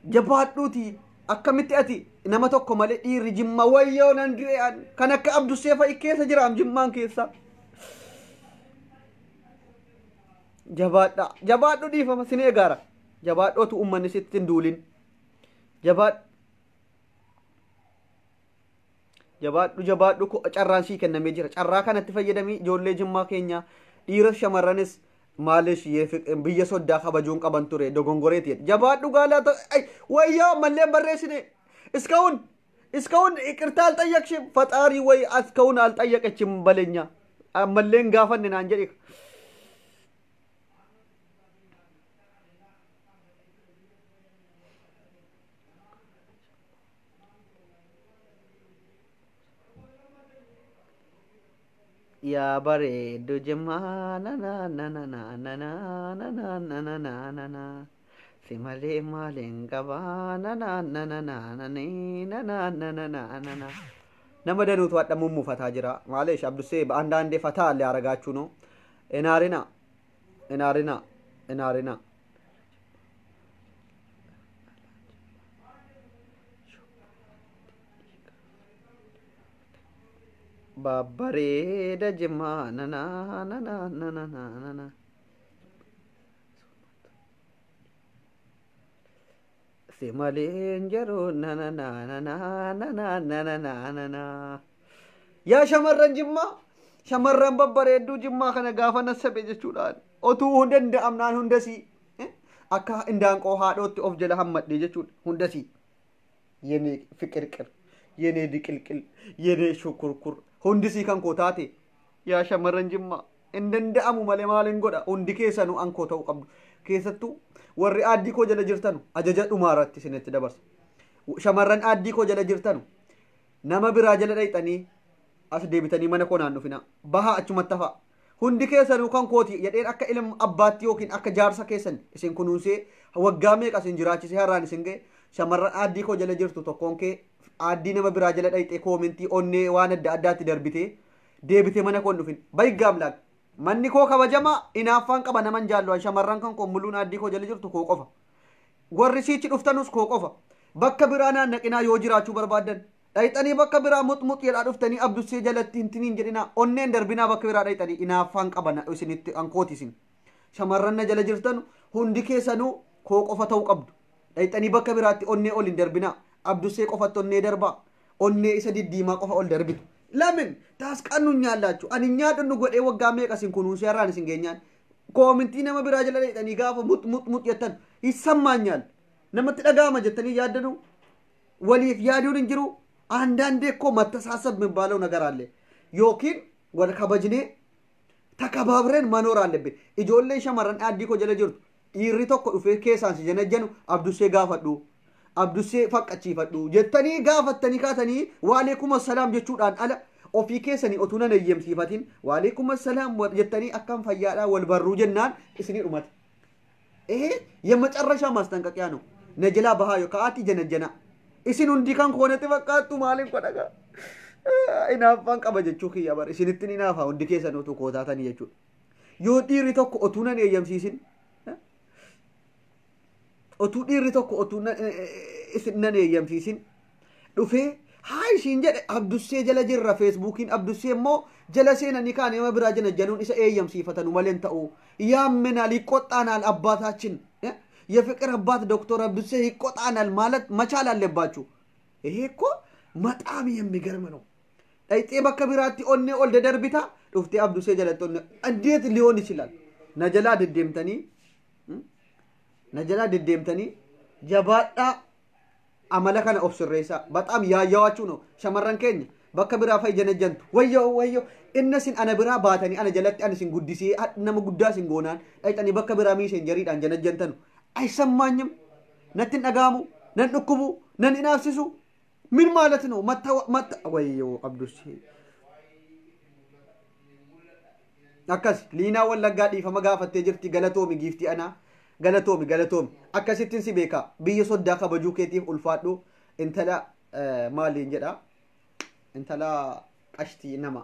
jabaadhuuti akkamitti ati nama tokko malee dhiirri jimma wayyoo nan du'e kan akka Abdusee fa'i keessa jiraam jimmaan keessa jabaadhu dhiifama sin eegaara jabaadhootu ummanni sitti hin duulin jabaadhu carraan sii kennamee jira carraa kanatti fayyadamii ijoollee jimmaa keenya dhiiras shamarranis maalish biyya soddaa kabajuun qaban ture dogongoreeti jabaadhu gaalaa wayyoo malleen barreessine iskawun ይቅርታ አልጠየቅሽም ፈጣሪ ወይ እስካሁን አልጠየቀችም በለኛ አመለን ጋፈን አንጀሪ Ya bareedu jemana na na na na na na na na na na na na na simale malengaba na na na na na na na na na na na na na nama danutu waddamu mufata jira malesh Abdusee በአንዳንዴ ፈታ ሊያረጋችሁ ነው እናሪና babbareeda jimmaa nana nana nana nana si maleen jedhu nana nana nana nana nana yaa shamarran jimmaa shamarran babbareedduu jimmaa kana gaafa nassabe jechuudhaan otuu hunda danda'amnaan hundasii akka indaanqoo haadhootti of jala hammadhe jechuudha hundasii yenee fiqirqir yenee diqilqil yenee shukurkur hundisii kan koo taate yaa shamarran jimmaa hin danda'amu malee maaliin godha hundi keessanuu ankoo ta'uu qabdu keessattuu warri aaddii koo jala jirtanu ajaja dhumaarratti isinitti dabarsa shamarran aaddii koo jala jirtanu nama biraa jala dhayxanii as deebitanii mana koo naan dhufina bahaa achumatti hafaa hundi keessanuu kan kooti jedheen akka ilma abbaatti yookiin akka jaarsa keessan isin kunuunsee waggaa meeqa isin jiraachisee har'aan isin ga'e shamarran aaddii koo jala jirtu tokkoon kee aaddii nama biraa jala dhayxee koomentii onnee waan adda addaatti darbitee deebitee mana koo dhufin baygaam laag manni koo kabajamaa inaaffaan qaba naman jaalluwan shamarran kan koo muluun aaddii koo jala jirtu koo qofa warri siichi dhuftanus koo qofa bakka biraa naannaqinaa yoo jiraachuu barbaadan dhayxanii bakka biraa muxmux jedhaa dhuftanii abdussee jalatti hintiniin jedhina onneen darbinaa bakka biraa dhayxanii inaaffaan qaba isinitti ankooti isin shamarran na jala jirtan hundi keessanuu koo qofa ta'uu qabdu dhayxanii bakka biraatti onnee ol hin darbinaa abdussee qofatti onnee darbaa onnee isa diddiimaa qofa ol darbitu lamin taasqaan nun nyaallaachu ani nyaadhu godhee waggaa meeqa isin kunuunsee har'aan isin geenyaan koomintii nama biraa jala dhayxanii gaafa muxmux jettan isammaan nyaal namatti dhagaama jettanii yaaddanu waliif yaaduun hin jiru አንዳንዴ እኮ መተሳሰብ የሚባለው ነገር አለ ዮኪን ወደ ከበጅኔ ተከባብረን መኖር አለብን ኢጆሌ ሸመረን አዲ ኮ ጀለ ጅርቱ ኢሪ ቶኮ ዱፌ ኬሳን ሲጀነጀኑ አብዱሴ ጋፈዱ አብዱሴ ፈቀቺ ፈዱ ጀተኒ ጋፈተኒ ካተኒ ወአለይኩም ሰላም ጀቹዳን አለ ኦፊ ኬሰኒ ኦቱነ ነየም ሲፋቲን ወአለይኩም ሰላም ጀተኒ አካም ፈያዳ ወልበሩ ጀናን እስኒ ኡመት ይሄ የመጨረሻ ማስጠንቀቂያ ነው ነጅላ ባሃዮ ከአቲ ጀነጀና isin hundi kan koonatti fakkaattu maaliin godhaga inaaffaan qaba jechuu kiyya bar isinittiin inaafa hundi keessan otuu kootaatanii jechuudha yoo dhiirri tokko otuu nan eeyyamsiisin otuu dhiirri tokko otuu nan eeyyamsiisin dhufee haa ishiin jedhe abdussee jala jirra feesbuukiin abdussee immoo jala seenanii kaan nama biraa jana januun isa eeyyamsiifatanu maleen ta'u yaammenaal hiqqoxxaanaal abbaataachin የፍቅር አባት ዶክተር አብዱሴ ይቆጣናል ማለት መቻል አለባችሁ ይሄ እኮ በጣም የሚገርም ነው አይጤ በከቢራቲ ኦኔ ኦልደ ደርቢታ ዱፍቴ አብዱሴ ጀለቶን እንዴት ሊሆን ይችላል ነጀላ ድዴምተኒ ጀባዳ አመለከነ ኦብስሬሳ በጣም ያያዋችሁ ነው ሸመረን ከኝ በከቢራ ፈይ ጀነጀንቱ ወዮ እነሲን አነብራ ባተኒ አነ ጀለቲ አንሲን ጉዲሲ ነመ ጉዳሲን ጎናን አይጠኒ በከቢራ ሚሽን ጀሪዳን ጀነጀንተኑ አይሰማኝም ነትን ነጋሙ ነንኩቡ ነን ኢናፍሲሱ ምን ማለት ነው መታ ወይዮ አብዱስ አካስ ሊና ወለጋ ዲፈ መጋፈቴ ጅርቲ ገለቶሚ ጊፍቲ አና ገለቶሚ አካሲቲን ሲቤካ ብየ ሶዳ ከበጁ ኬቲፍ ኡልፋዱ እንተላ ማሊን ጀዳ እንተላ ቀሽቲ ነማ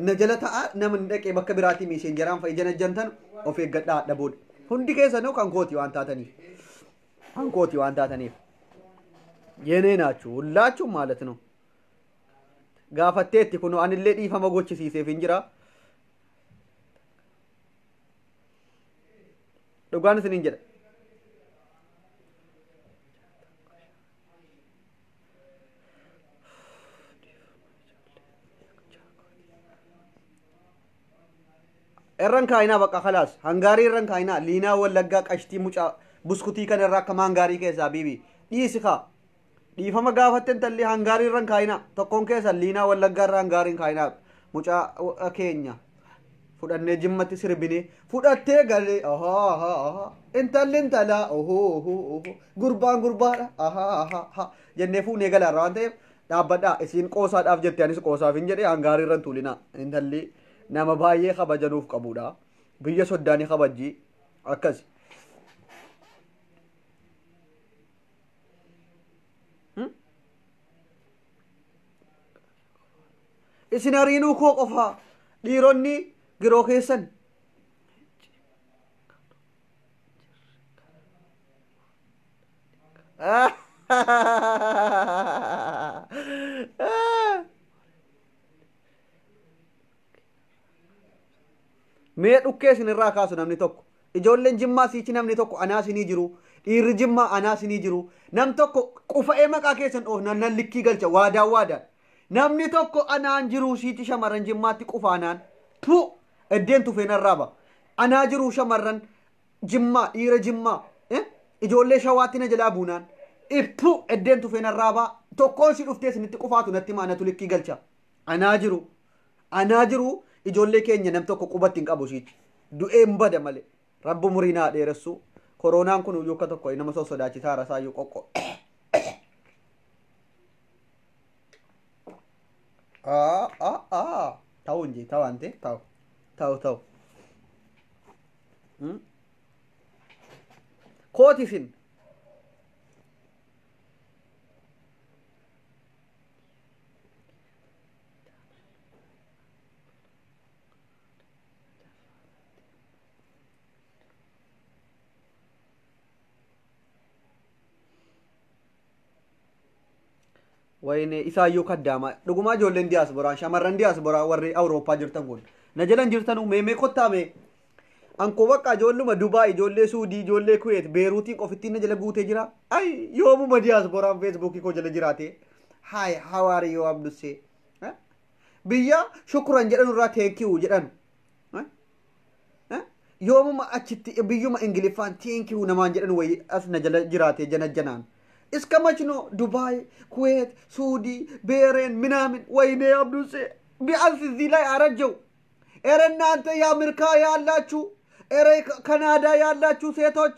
ነጀለታ ነምን ደቄ በከብራቲ ሚሽን ጀራን ፈይጀነ ጀንተን ኦፍ ገዳ ደቦድ ሁንዲ ከሰ ነው ካንኮቲ ዋንታተኒ የኔ ናችሁ ሁላችሁ ማለት ነው ጋፈቴት ኩኑ አንሌ ዲፈ መጎች ሲሴፍ እንጅራ ዱጋንስ እንጀራ እረን ካይና በቃ خلاص ሃንጋሪ እረን ካይና ሊና ወለጋ ቀሽቲ ሙጫ ቡስኩቲ ከነራ ከማንጋሪ ከዛ ቢቢ ዲስኻ ዲፈማ ጋፈተን ተሊ ሃንጋሪ እረን ካይና ተኮን ከዛ ሊና ወለጋ ሃንጋሪን ካይና ሙጫ ኬኛ ፉዳኔ ጅመት ስርቢኔ ፉዳቴ ገሌ አሃ እንተልን ተላ ጉርባን አሃ ጀነፉ ነገላ ራንተ ዳበዳ እሲን ቆሳ ዳፍ ጀቴያንስ ቆሳፍ እንጀዴ ሃንጋሪ እረን ቱሊና እንተሊ nama baay'ee kabajanuuf qabudha biyya soddaanii kabajji akkas isin hariinuu koo qofa dhiironni giroo keessan mee dhukkee isinirraa kaasu namni tokko ijoolleen jimmaa siichi namni tokko anaa isinii jiru dhiirri jimmaa anaa isinii jiru nam tokko qufa'ee maqaa keessan dhoofnan nan likkii galcha waadaan namni tokko anaan jiru siichi shamarran jimmaatti qufaanaan tu eddeen tufeenarraa ba anaa jiru shamarran jimmaa dhiira jimmaa ijoollee shawaatti na jalaa buunaan ibtu eddeen tufeenarraa ba tokkoon si dhuftee isinitti qufaatu natti maanatu likkii galcha anaa jiru ijoollee keenya nam tokko qubatti hin qabu siichi du'een bada malee rabbu muriinaa dheeressu koronaan kun uyyuu akka tokko nama sodaachisaa rasaayyuu qoqqo ta'u inji ta'u ante ta'u kootisin wayne isaayyuu kaddaama dhugumaa ijoolleen diyaasboraa shamarran diyaasboraa warri awurooppaa jirtan kun na jalan jirtanu meemee kottaame anko bakka ijoolluma Dubaay ijoollee Suudii ijoollee Kuwait Beeruutii qofittiin na jala guutee jira ay yoomuma diyaasboraan feesbuukii koo jala jiraate hay how are you Abdusee biyya shukran jedhan irraa thank you jedhan yoomuma achitti biyyuma ingiliffaan thank you namaan jedhan wayi as na jala jiraate janaan እስከ መች ነው ዱባይ ኩዌት ሱዲ ቤሬን ምናምን ወይኔ አብዱሴ ቢያንስ እዚህ ላይ አረጀው ኧረ እናንተ የአሜሪካ ያላችሁ ኧረ ካናዳ ያላችሁ ሴቶች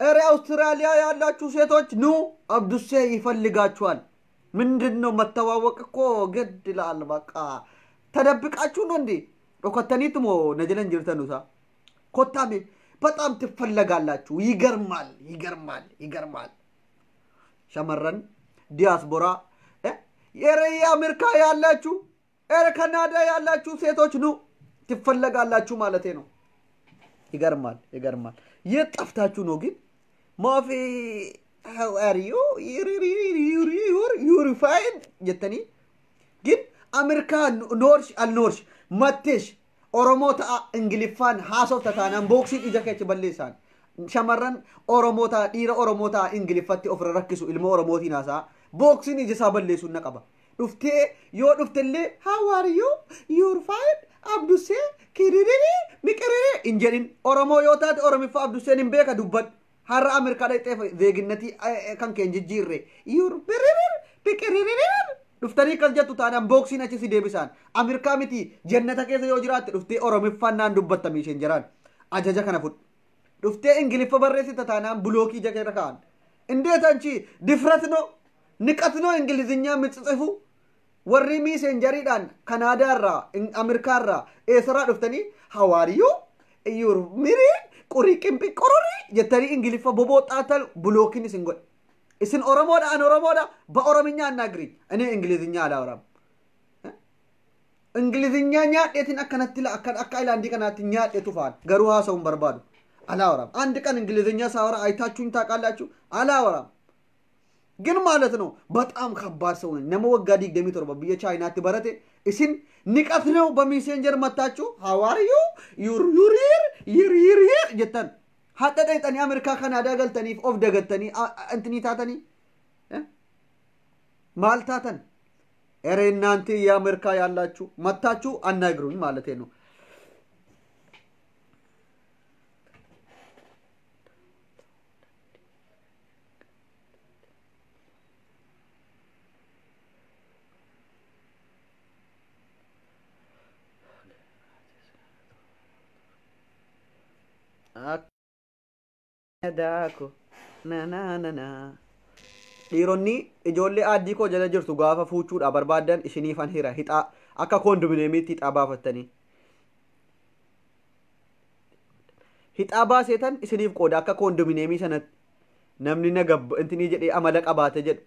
ኧረ አውስትራሊያ ያላችሁ ሴቶች ኑ አብዱሴ ይፈልጋችኋል ምንድነው መተዋወቅ እኮ ግድ ይላል በቃ ተደብቃችሁ ነው እንዴ ወከተኒትሞ ነጀለን ጅርተኑሳ ኮታሜ በጣም ትፈልጋላችሁ ይገርማል shamarran diaspora ere አሜሪካ ያላችሁ ere ካናዳ ያላችሁ ሴቶች ኑ ትፈልጋላችሁ ማለቴ ነው ይገርማል የጠፍታችሁ ነው ግን ማፊ how are you you're fine jetani ግን አሜሪካ ኖርሽ አልኖርሽ መጥተሽ ኦሮሞታ እንግሊፋን ሃሶፍ ተታናን ቦክሲ ይጀከች በለሳን shamarran oromota dhiira oromota ingiliffatti ofra rakkisu ilmo oromoti naasa boxing ijisa balleesu na qaba dhufte yoo dhuftelle how are you you're fine Abdusee kiriri miqiriri injedin oromo yoo taate oromifa Abduseen hin beeka dubbat har'a Ameerikaa dhaqxee zeeginnati kan keen jijjiirre you're biriri miqiriri dhuftanii kal jettu taanaan boxing achi si deebisaan Ameerikaa miti jannata keessa yoo jiraatte dhufte oromifaan naan dubbattami isheen jiraan ajaja kana fudhu dhufte ingiliffa barreessita taanaan bulookii jakeera kaan እንዴት አንቺ ድፍረት ነው ንቀት ነው እንግሊዝኛ ምጽጽፉ ወሪ ሚሴንጀሪዳን ካናዳራ አሜሪካራ ኤስራ ድፍተኒ ሐዋሪዩ እዩር ሚሪ ቁሪቅም ቢቆሮሪ የተሪ እንግሊፋ ቦቦጣታል ብሎኪን ሲንጎል እስን ኦሮሞዳ በኦሮምኛ አናግሪ እኔ እንግሊዝኛ አላወራም እንግሊዝኛ ኛጤትን አከነትላ አካይላ እንዲ ከናትኛ ጤቱፋን ገሩሃ ሰውን በርባዱ አላወራም አንድ ቀን እንግሊዝኛ ሳወራ አይታችሁኝ ታውቃላችሁ አላወራም ግን ማለት ነው በጣም ከባድ ሰው ነኝ ነመወጋዲ ደሚቶር በብየ ቻይናት በረቴ እስን ንቀት ነው በሜሴንጀር መታችሁ how are you you're ጀተን ሀጠጠኝ ጠኒ አሜሪካ ካናዳ ገልተኒ ኦፍ ደገተኒ እንትኒ ታተኒ ማልታተን ኧረ እናንተ የአሜሪካ ያላችሁ መታችሁ አናግሩኝ ማለቴ ነው daako na dhiironni ijoollee addii koo jala jirtu gaafa fuuchuudha barbaadan ishiniifan hira hixaa akka kondominiyeemiitti hixaa baafattanii hixaa baaseetan isiniif qooda akka kondominiyeemii sanatti namni nagab intinii jedhee amala qabaate jedhu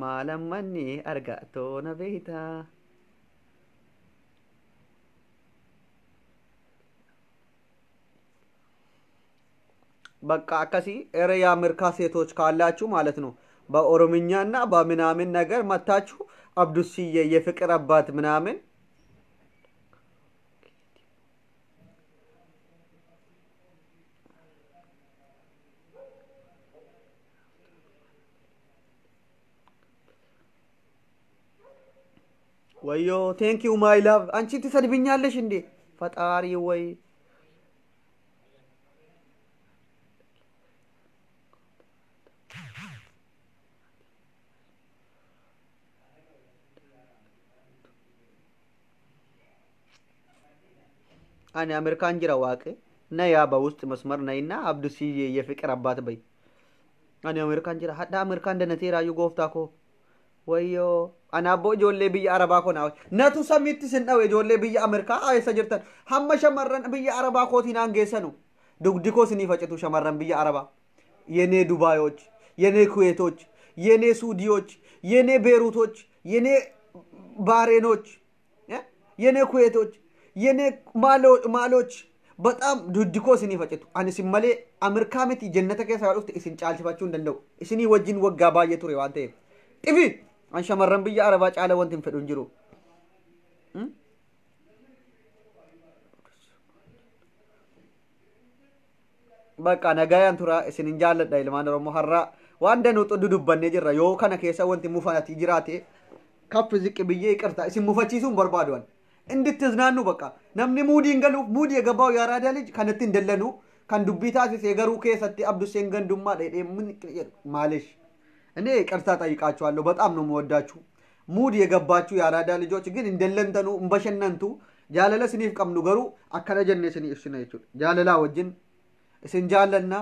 malam manni arga toona beita በቃ አካሲ ኤረ የአሜሪካ ሴቶች ካላችሁ ማለት ነው በኦሮምኛና በምናምን ነገር መታችሁ አብዱስዬ የፍቅር አባት ምናምን ወዮ ቴንክ ዩ ማይ ላቭ አንቺ ትሰድብኛለሽ እንዴ ፈጣሪ ወይ አኔ አሜሪካን ጅራ ዋቄ ነያ በውስጥ መስመር ነይና አብዱስዬ የፍቅር አባት በይ አኔ አሜሪካን ጅራ ሀዳ አሜሪካን እንደነቴ ራዩ ጎፍታኮ ወዮ አናቦ ጆሌ ብይ አረባ ኮና ነቱ ሰሚት ስንደው ጆሌ ብይ አሜሪካ አይሰ ጅርተን ሐመ ሸመረን ብይ አረባ ኮቲናን ጌሰኑ ዱግዲኮ ስኒ ፈጨቱ ሸመረን ብይ አረባ የኔ ዱባዮች የኔ ኩዌቶች የኔ ሱዲዮች የኔ ቤሩቶች የኔ ባሬኖች የኔ ኩዌቶች የኔ ማሎች በጣም ዱድኮ ስኒ ፈጨቱ አንሲ መሌ አሜሪካ ምት ጀነተ ከሳ ወፍት እስን ጫልፋችሁ እንደው እስኒ ወጅን ወጋ ባየቱ ሬ ዋንተ ጥፊ አንሸመረን ብያ አረባ ጫለ ወንትን ፈዱ እንጅሩ በቃ ነጋያን ቱራ እስን እንጃለ ዳይል ማንሮ ሞሐራ ዋንደኑ ጥዱ ዱበኔ ጅራ ዮ ከነ ከሳ ወንት ሙፋናት ይጅራቴ ከፍ ዝቅ ብዬ ይቅርታ እስን ሙፈቺሱን በርባዷል እንድትዝናኑ በቃ ነምኒ ሙዲ እንገሉ ሙዲ የገባው ያራዳ ልጅ ከነት እንደለኑ ካን ዱቢታስ የገሩ ከሰቲ አብዱሴን ገንዱማ ምን ማለሽ እኔ ይቅርታ ጠይቃችኋለሁ በጣም ነው የምወዳችሁ ሙድ የገባችሁ ያራዳ ልጆች ግን እንደለንተኑ እንበሸነንቱ ጃለለ ስኒፍ ቀምኑ ገሩ አከነ ጀነስኒ እሽነ ይቹ ጃለላ ወጅን እስንጃለና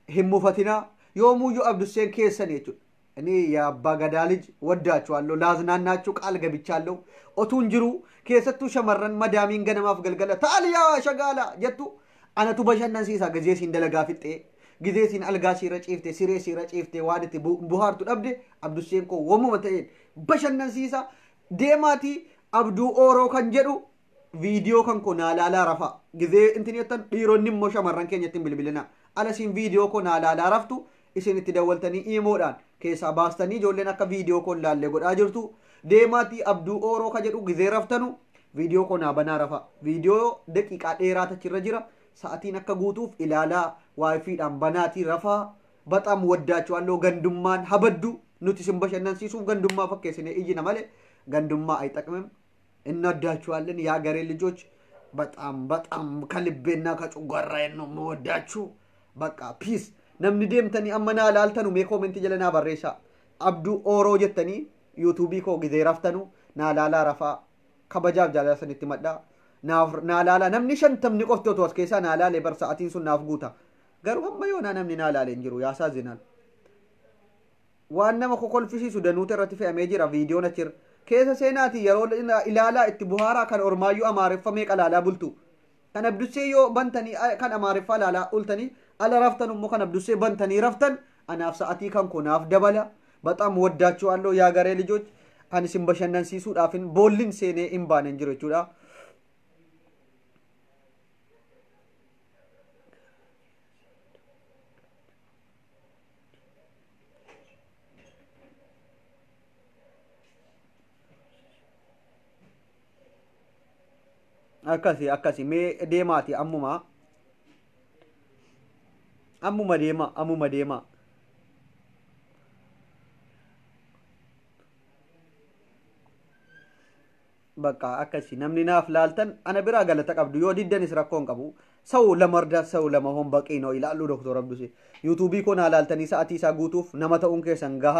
ህሙፈቲና ዮሙዩ አብዱሴን ከሰን ይቹ እኔ ያባጋዳ ልጅ ወዳችኋለሁ ላዝናናችሁ ቃል ገብቻለሁ ኦቱንጅሩ ከሰቱ ሸመረን መዳሚን ገነማፍ ገልገለ ታሊያ ሸጋላ ጀቱ አነቱ በሸነን ሲሳ ገዜ ሲንደለጋ ፍጤ ጊዜሲን አልጋሲ ረጪፍቴ ሲሬሲ ረጪፍቴ ዋንቲ ቡሃርቱ ደብደ አብዱሴን ኮ ወሙ መተን በሸነን ሲሳ ዴማቲ አብዱ ኦሮ ከንጀዱ ቪዲዮ ከንኮ ናላላ ረፋ ጊዜ እንትን የተን ዲሮንም ሞ ሸመረን ከኘትን ብልብልና አለሲን ቪዲዮ ኮ ናላላ ረፍቱ isin itti dawwaltanii imoodhaan keessaa baastanii ijoolleen akka viidiyoo koon laallee godhaa jirtu deemaatii abduu ooroo ka jedhu gizee raftanu viidiyoo koon banaa rafa viidiyoo daqiiqaa dheeraa tachirra jira sa'atiin akka guutuuf ilaalaa waayifiidhaan banaatii rafaa በጣም ወዳችኋለሁ ገንዱማን ሀበዱ ኑቲ ሲንበሸነን ሲሱ ገንዱማ ፈከስኔ እይና ማለ ገንዱማ አይጠቅምም እንወዳችኋለን ያገሬ ልጆች በጣም ከልቤና ከጭጓራዬ ነው የምወዳችሁ በቃ ፒስ namni deemtani amana laaltanu me comment jalana barreesha abdu oro jettani youtube ko gizee raftanu na laala rafa kabajaaf jaalala sanitti madda na laala namni shantamni qoftu to as keessa na laale bar sa'atiin sun naaf guuta garu amma yoona namni na laale injiru yaasazinal waan nama kokolfisiisu danuuta irratti fe'amee jira viidiyoon achir keessa seenaati yeroo ilaala itti buhaaraa kan ormaayyuu amaareffamee qalaalaa bultu kan abdusee yoo bantani kan amaariffa laala ultani ala raftan ummo kan abdusee bantani raftan anaaf sa'atii kan konaaf dabala በጣም ወዳችኋለሁ ያገሬ ልጆች አንሲም በሸነን ሲሱ ዳፍን ቦሊን ሴኔ ኢምባን እንጅሮቹዳ አካሲ ሜ ዴማቲ አሙማ ዴማ በቃ አካሲ ነምኒናፍ ላልተን አነ ብራ ገለተ ቀብዱ ዮ ዲደንስ ረኮን ቀቡ ሰው ለመርዳት ሰው ለመሆን በቂ ነው ይላሉ ዶክተር አብዱሴ ዩቲዩብ ኮና ላልተን ሰዓቲ ሳጉቱፍ ነመተኡን ከሰን ጋሃ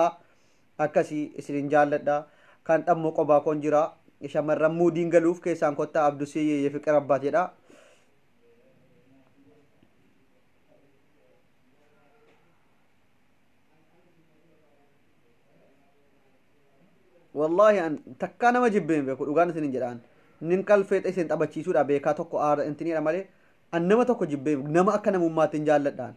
አካሲ እስሪንጃለዳ ካን ጠሞ ቆባ ኮንጅራ የሸመረሙ ዲንገሉፍ ከሳን ኮታ አብዱሴ የፍቅር አባት ይዳ والله ان تكانا مجبين بكو دوغان سن جدان نينكل فيت اسن طبچيسو دا بيكا توكو ار انتني رمالي انما توكو جبين نما اكنا مماتن جالدان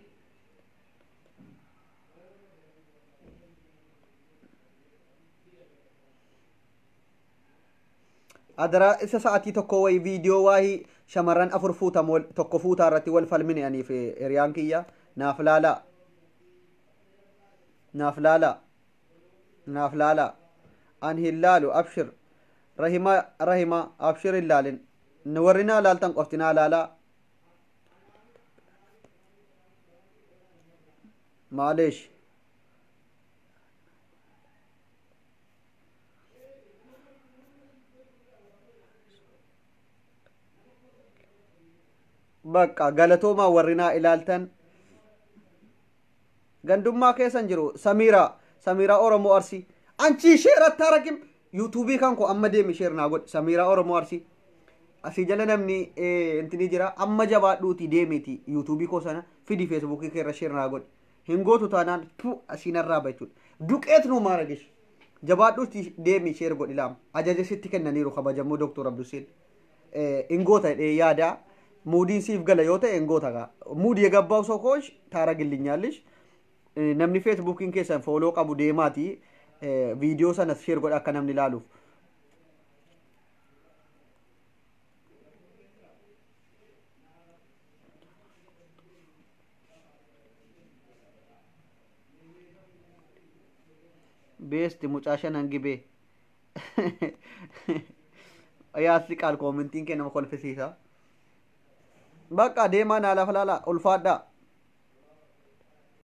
ادرا اس ساعتي توكو وي فيديو واهي شمران افر فوتا مول توكو فوتا رتي والفلمن يعني في اريانكيا نافلالا نافلالا نافلالا أن هلالو أبشر رحمة أبشر اللالن نورنا لالتن قفتنا لالا معلش بقى غلطوما ورنا إلالتن gandummaa keessan jiru samiira oromoo arsii anchi sheeratti argim yuutuubii kan ko amma deemi sheer naa godhi samiira oromoo arsii asii jala namni intini jira amma jabaadhuuti deemiti yuutuubii koo sana fidi feesbuukii keerra sheer naa godhi hin gootu taanaan tu asiinarraa bachuudha duqeet nu maaragish jabaadhuuti deemi sheer godhi laam ajaja sitti kennaniiru kabajamoo doktor Abduseen hin goota yaada muudin siif gala yoo ta'e hin goota muudii gabbaa osoo koosh taara gillinyaallish namni feesbuukiin keessan fooloo qabu deemaati viidiyoo sana sheer godha akka namni ilaaluuf beesti mucaashan hangibee yaasli qaal koomentiin kee nama kolfisiisa bakka deemaa naa lafa laala ulfaadhaa